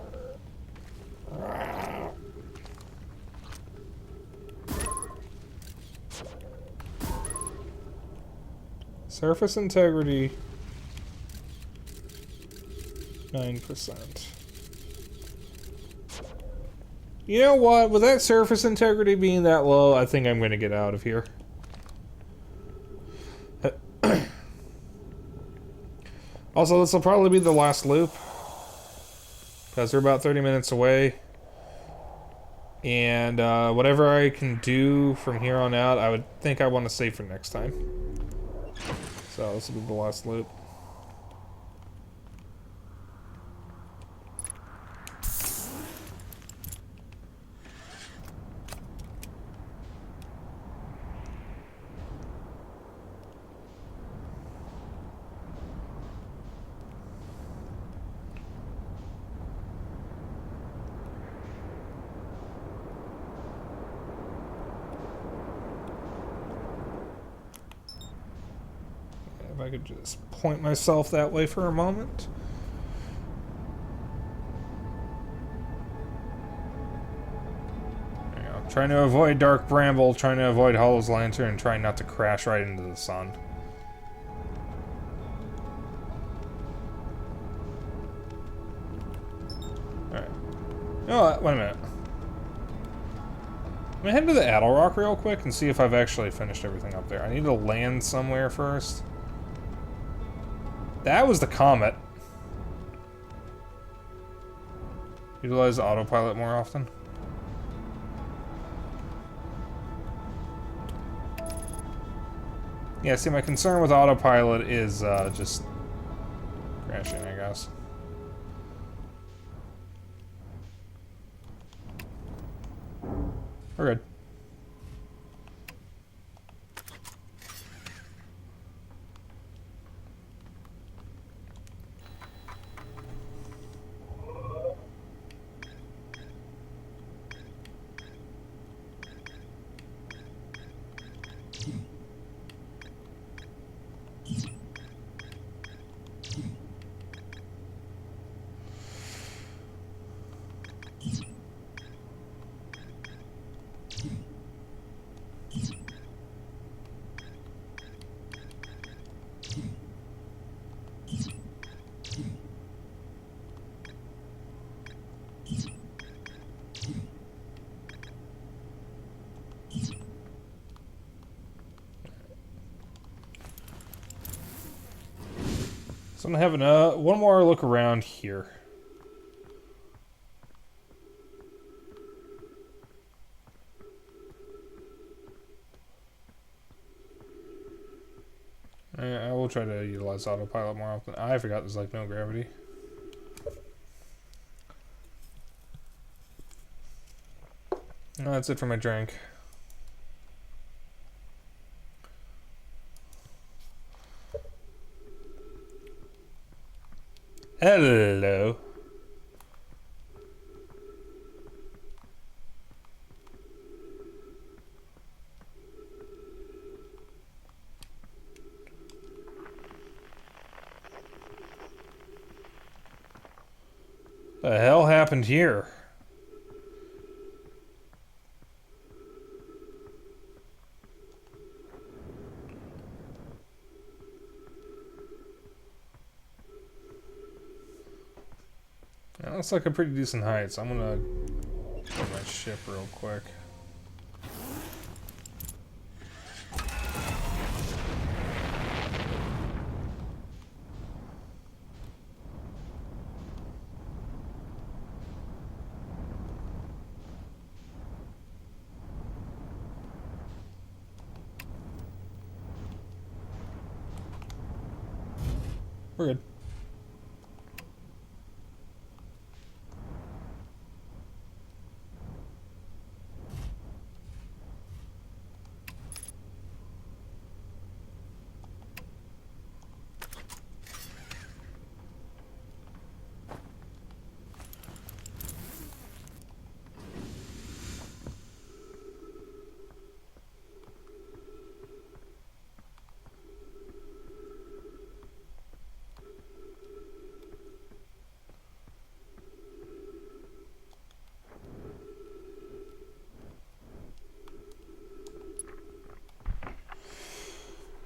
Surface integrity 9%. You know what? With that surface integrity being that low, I think I'm going to get out of here. Also, this will probably be the last loop, because we're about 30 minutes away. And whatever I can do from here on out, I would think I want to save for next time. So this will be the last loop. If I could just point myself that way for a moment. There you go. Trying to avoid Dark Bramble, trying to avoid Hollow's Lantern, and trying not to crash right into the sun. Alright. Oh, wait a minute. I'm gonna head to the Addle Rock real quick and see if I've actually finished everything up there. I need to land somewhere first. That was the comet. Utilize autopilot more often. Yeah, see, my concern with autopilot is just crashing, I guess. We're good. So I'm having one more look around here. I will try to utilize autopilot more often. I forgot there's like no gravity. No, that's it for my drink. Hello. The hell happened here? That looks like a pretty decent height, so I'm gonna get my ship real quick.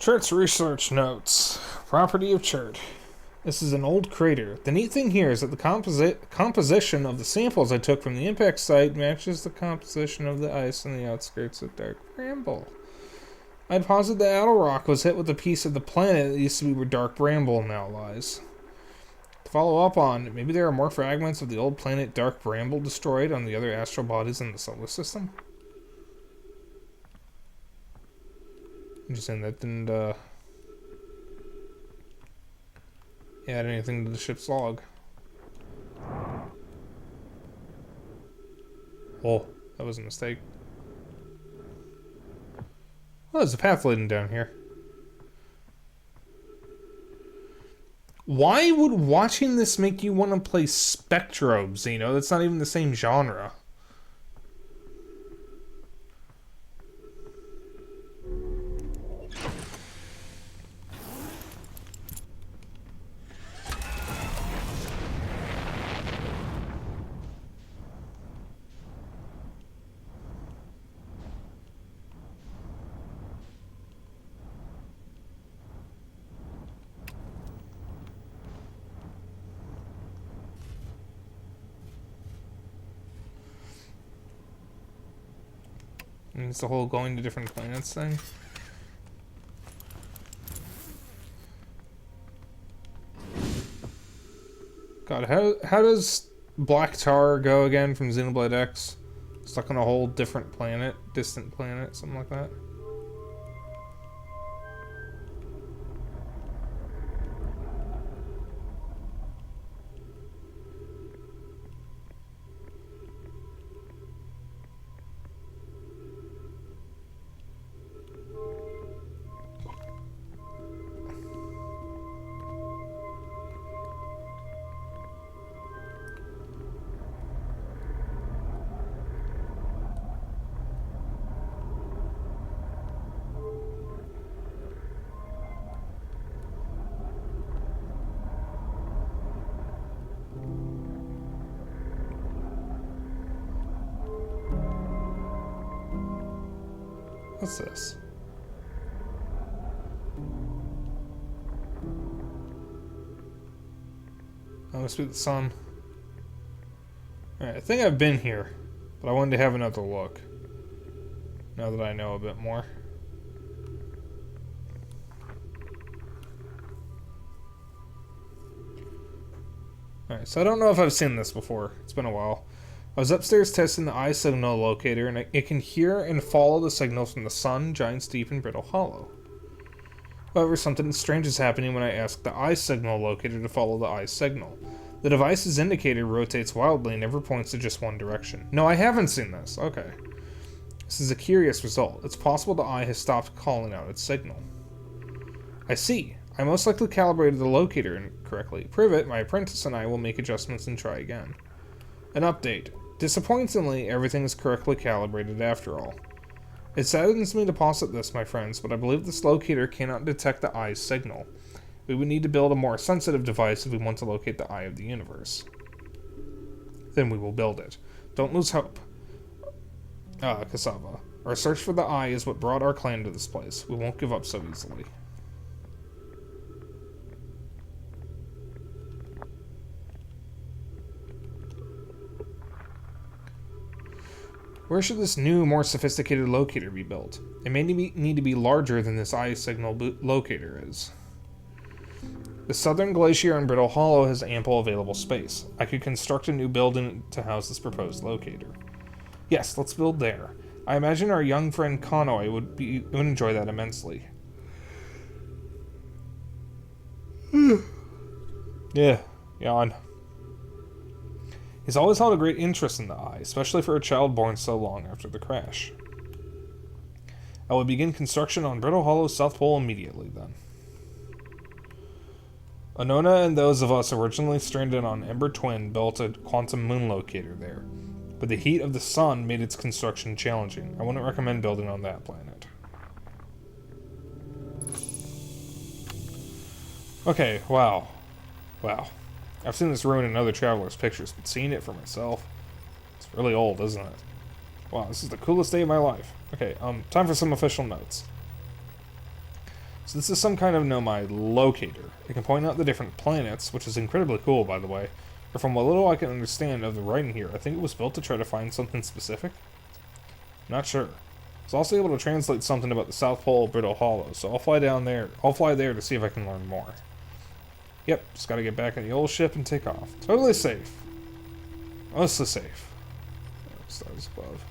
Chert's research notes. Property of Chert. This is an old crater. The neat thing here is that the composition of the samples I took from the impact site matches the composition of the ice on the outskirts of Dark Bramble. I'd posit that Adel Rock was hit with a piece of the planet that used to be where Dark Bramble now lies. To follow up on, maybe there are more fragments of the old planet Dark Bramble destroyed on the other astral bodies in the solar system? Interesting, that didn't add anything to the ship's log. Oh, that was a mistake. Well, there's a path leading down here. Why would watching this make you want to play Spectro, Xeno? That's not even the same genre. And it's the whole going to different planets thing. God, how does Black Tar go again from Xenoblade X? Stuck on a whole different planet, distant planet, something like that. What's this? Oh, must be the sun. Alright, I think I've been here, but I wanted to have another look. Now that I know a bit more. Alright, so I don't know if I've seen this before. It's been a while. I was upstairs testing the eye signal locator, and it can hear and follow the signals from the sun, Giant's Deep, and Brittle Hollow. However, something strange is happening when I ask the eye signal locator to follow the eye signal. The device's indicator rotates wildly and never points to just one direction. No, I haven't seen this. Okay. This is a curious result. It's possible the eye has stopped calling out its signal. I see. I most likely calibrated the locator incorrectly. Privet, my apprentice, and I will make adjustments and try again. An update. Disappointingly, everything is correctly calibrated after all. It saddens me to posit this, my friends, but I believe this locator cannot detect the eye's signal. We would need to build a more sensitive device if we want to locate the eye of the universe. Then we will build it. Don't lose hope. Cassava. Our search for the eye is what brought our clan to this place. We won't give up so easily. Where should this new, more sophisticated locator be built? It may need to be larger than this eye signal locator is. The southern glacier in Brittle Hollow has ample available space. I could construct a new building to house this proposed locator. Yes, let's build there. I imagine our young friend Conway would enjoy that immensely. Yeah, yawn. He's always held a great interest in the eye, especially for a child born so long after the crash. I will begin construction on Brittle Hollow South Pole immediately, then. Onona and those of us originally stranded on Ember Twin built a quantum moon locator there, but the heat of the sun made its construction challenging. I wouldn't recommend building on that planet. Okay, wow. Wow. I've seen this ruin in other travelers' pictures, but seeing it for myself, it's really old, isn't it? Wow, this is the coolest day of my life. Okay, time for some official notes. So this is some kind of nomad locator. It can point out the different planets, which is incredibly cool, by the way. But from what little I can understand of the writing here, I think it was built to try to find something specific. Not sure. It's also able to translate something about the South Pole Brittle Hollow, so I'll fly down there. I'll fly there to see if I can learn more. Yep, just gotta get back in the old ship and take off. Totally safe. Mostly safe. Stars above.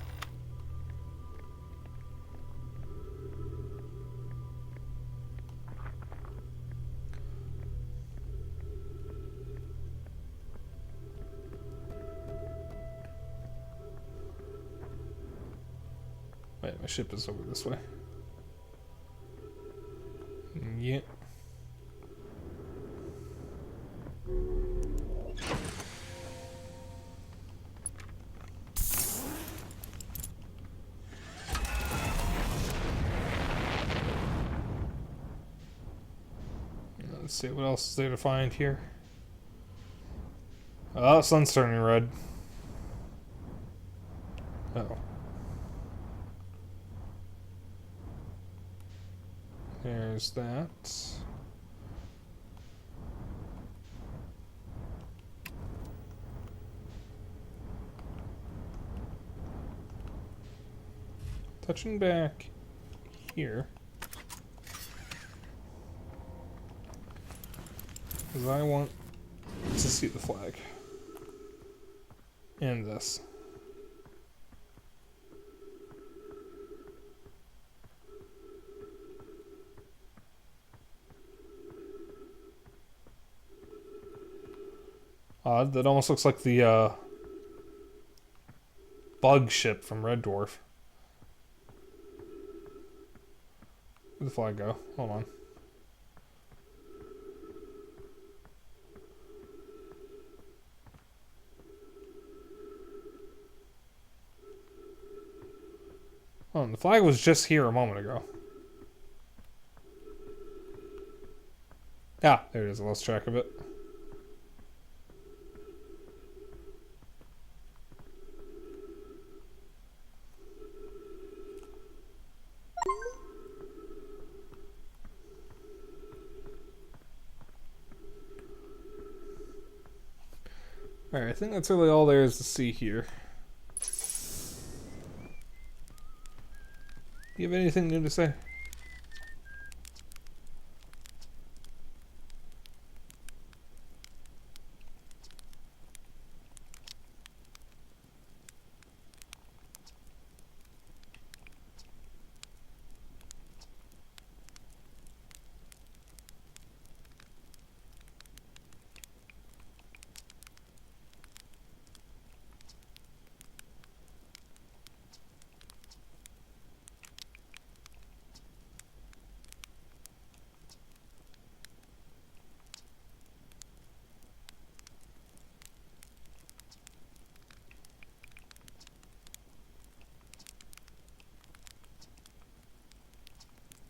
Wait, my ship is over this way. Yeah. Let's see what else is there to find here. Oh, sun's turning red. Uh-oh. There's that. Touching back here. Because I want to see the flag. And this. Odd, that almost looks like the bug ship from Red Dwarf. Where'd the flag go? Hold on. Oh, the flag was just here a moment ago. Ah, there it is. I lost track of it. Alright, I think that's really all there is to see here. Do you have anything new to say?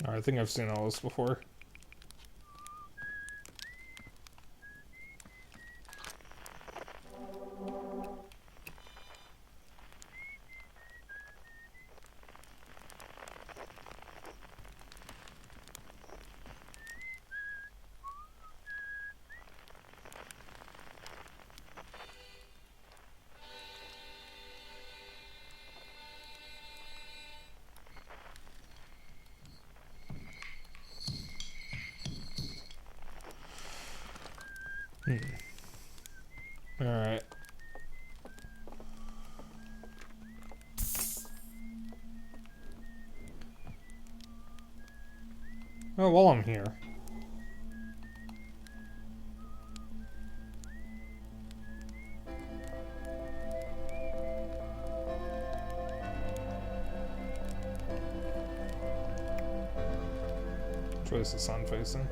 I think I've seen all this before. Alright. Oh, while I'm here. Which way is the sun facing?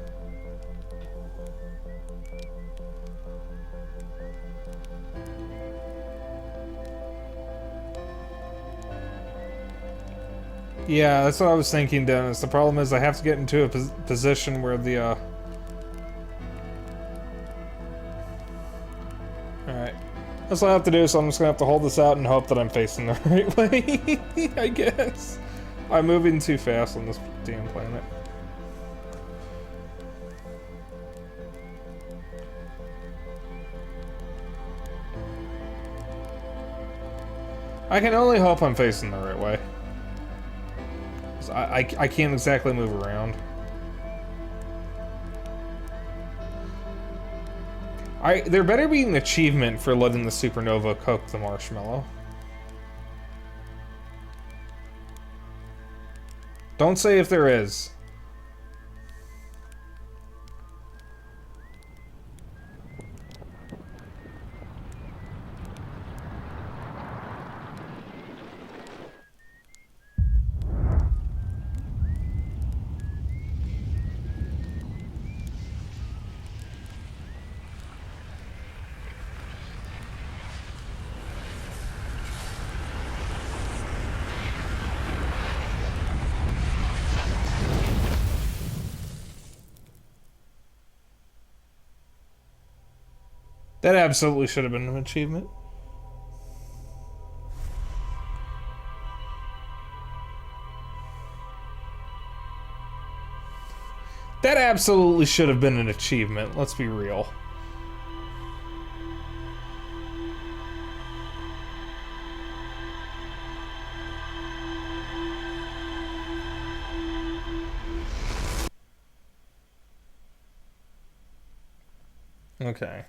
Yeah, that's what I was thinking, Dennis. The problem is I have to get into a position where the, Alright. That's what I have to do, so I'm just gonna have to hold this out and hope that I'm facing the right way, I guess. I'm moving too fast on this damn planet. I can only hope I'm facing the right way. 'Cause I can't exactly move around. There better be an achievement for letting the supernova cook the marshmallow. Don't say if there is. That absolutely should have been an achievement. That absolutely should have been an achievement, let's be real. Okay.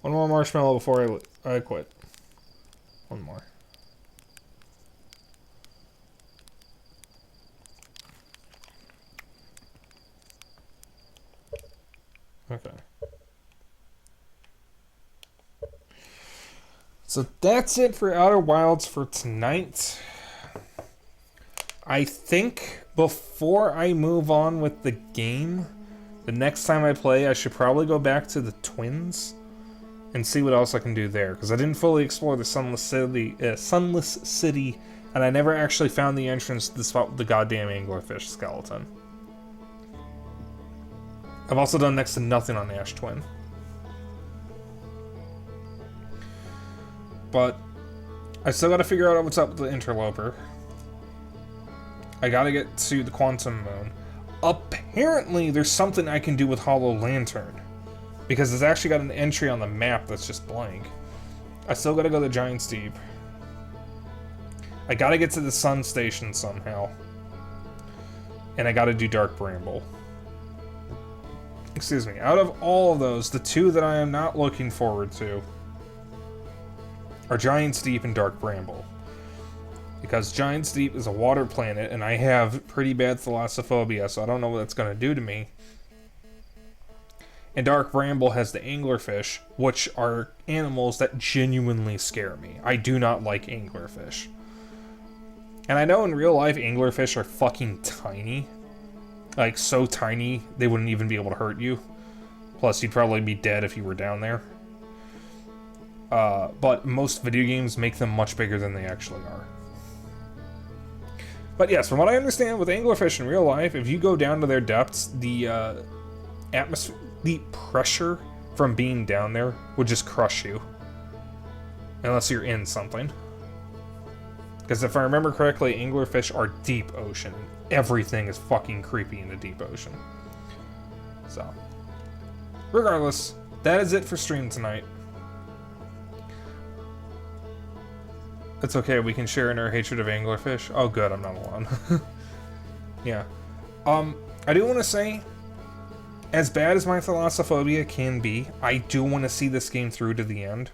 One more marshmallow before I quit. One more. Okay. So that's it for Outer Wilds for tonight. I think before I move on with the game, the next time I play, I should probably go back to the Twins and see what else I can do there, because I didn't fully explore the Sunless City, and I never actually found the entrance to the spot with the goddamn anglerfish skeleton. I've also done next to nothing on Ash Twin. But I still gotta figure out what's up with the Interloper. I gotta get to the Quantum Moon. Apparently, there's something I can do with Hollow Lantern, because it's actually got an entry on the map that's just blank. I still gotta go to Giant's Deep. I gotta get to the Sun Station somehow. And I gotta do Dark Bramble. Excuse me. Out of all of those, the two that I am not looking forward to are Giant's Deep and Dark Bramble. Because Giant's Deep is a water planet, and I have pretty bad thalassophobia, so I don't know what that's going to do to me. And Dark Bramble has the anglerfish, which are animals that genuinely scare me. I do not like anglerfish. And I know in real life anglerfish are fucking tiny. Like, so tiny, they wouldn't even be able to hurt you. Plus, you'd probably be dead if you were down there. But most video games make them much bigger than they actually are. But yes, from what I understand with anglerfish in real life, if you go down to their depths, the atmosphere, the pressure from being down there would just crush you. Unless you're in something. Because if I remember correctly, anglerfish are deep ocean. Everything is fucking creepy in the deep ocean. So, regardless, that is it for stream tonight. It's okay, we can share in our hatred of anglerfish. Oh good, I'm not alone. Yeah. I do want to say, as bad as my thalassophobia can be, I do want to see this game through to the end.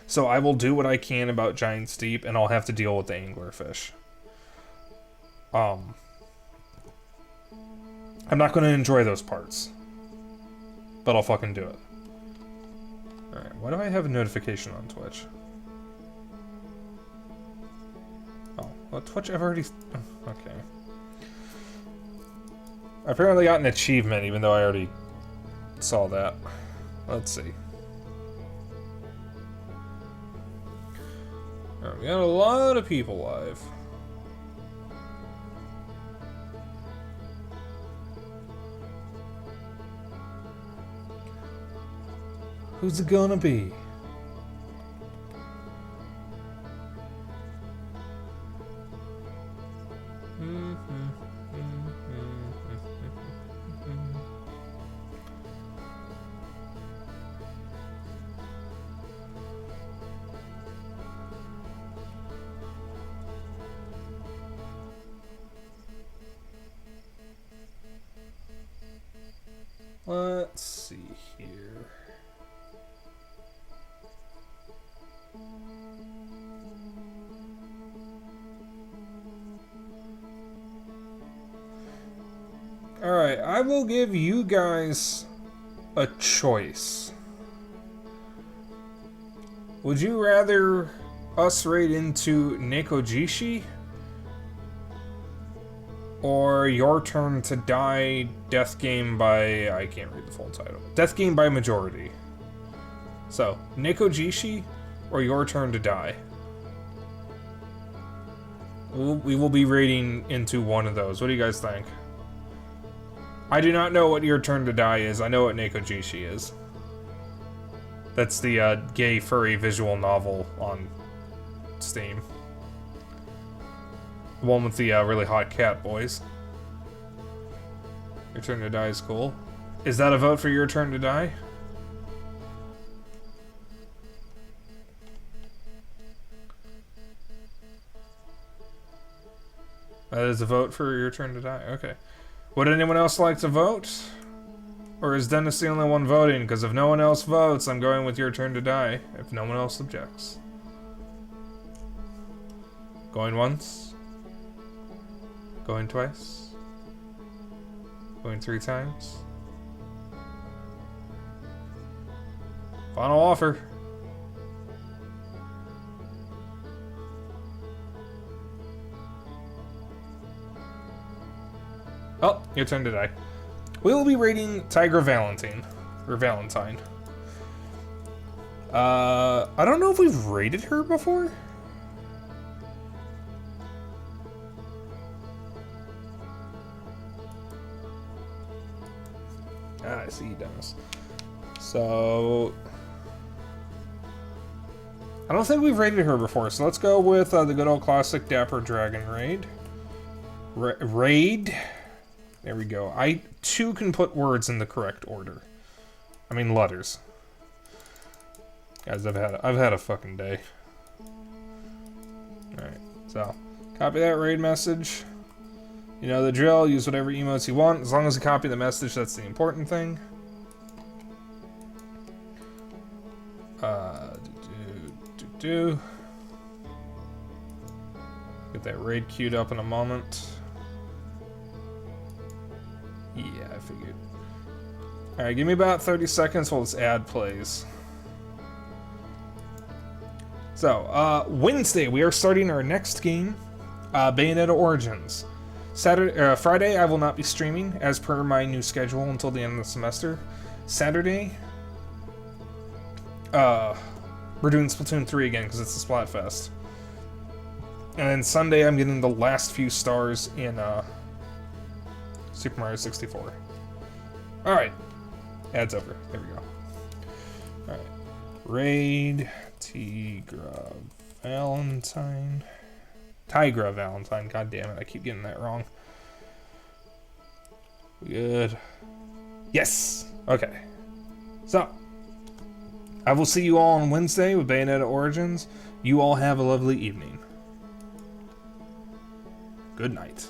So I will do what I can about Giant's Deep, and I'll have to deal with the anglerfish. I'm not going to enjoy those parts. But I'll fucking do it. Alright, why do I have a notification on Twitch? Oh, well, Twitch, I've already... Oh, okay. I apparently got an achievement, even though I already saw that. Let's see. Alright, we got a lot of people live. Who's it gonna be? Let's see here. Alright, I will give you guys a choice. Would you rather us raid into Nekojishi? Or Your Turn to Die, Death Game by... I can't read the full title. Death Game by Majority. So, Nekojishi or Your Turn to Die? We will be raiding into one of those. What do you guys think? I do not know what Your Turn to Die is. I know what Nekojishi is. That's the gay furry visual novel on Steam. The one with the really hot cat boys. Your Turn to Die is cool. Is that a vote for Your Turn to Die? That is a vote for Your Turn to Die. Okay. Would anyone else like to vote? Or is Dennis the only one voting? Because if no one else votes, I'm going with Your Turn to Die. If no one else objects. Going once. Going twice. Going 3 times. Final offer. Oh, Your Turn to Die. We will be rating Tiger Valentine. Or Valentine. I don't know if we've rated her before. Ah, I see, Dennis. So... I don't think we've rated her before, so let's go with the good old classic Dapper Dragon Raid. Raid? There we go. I, too, can put words in the correct order. I mean, letters. Guys, I've had a fucking day. Alright, so, copy that raid message. You know the drill, use whatever emotes you want. As long as you copy the message, that's the important thing. Get that raid queued up in a moment. Yeah, I figured. Alright, give me about 30 seconds while this ad plays. So, Wednesday, we are starting our next game, Bayonetta Origins. Friday, I will not be streaming, as per my new schedule, until the end of the semester. Saturday, we're doing Splatoon 3 again, because it's the Splatfest. And then Sunday, I'm getting the last few stars in, Super Mario 64. Alright. Ad's over. There we go. Alright. Raid. Tigra Valentine. Tigra Valentine. God damn it. I keep getting that wrong. Good. Yes! Okay. So. I will see you all on Wednesday with Bayonetta Origins. You all have a lovely evening. Good night.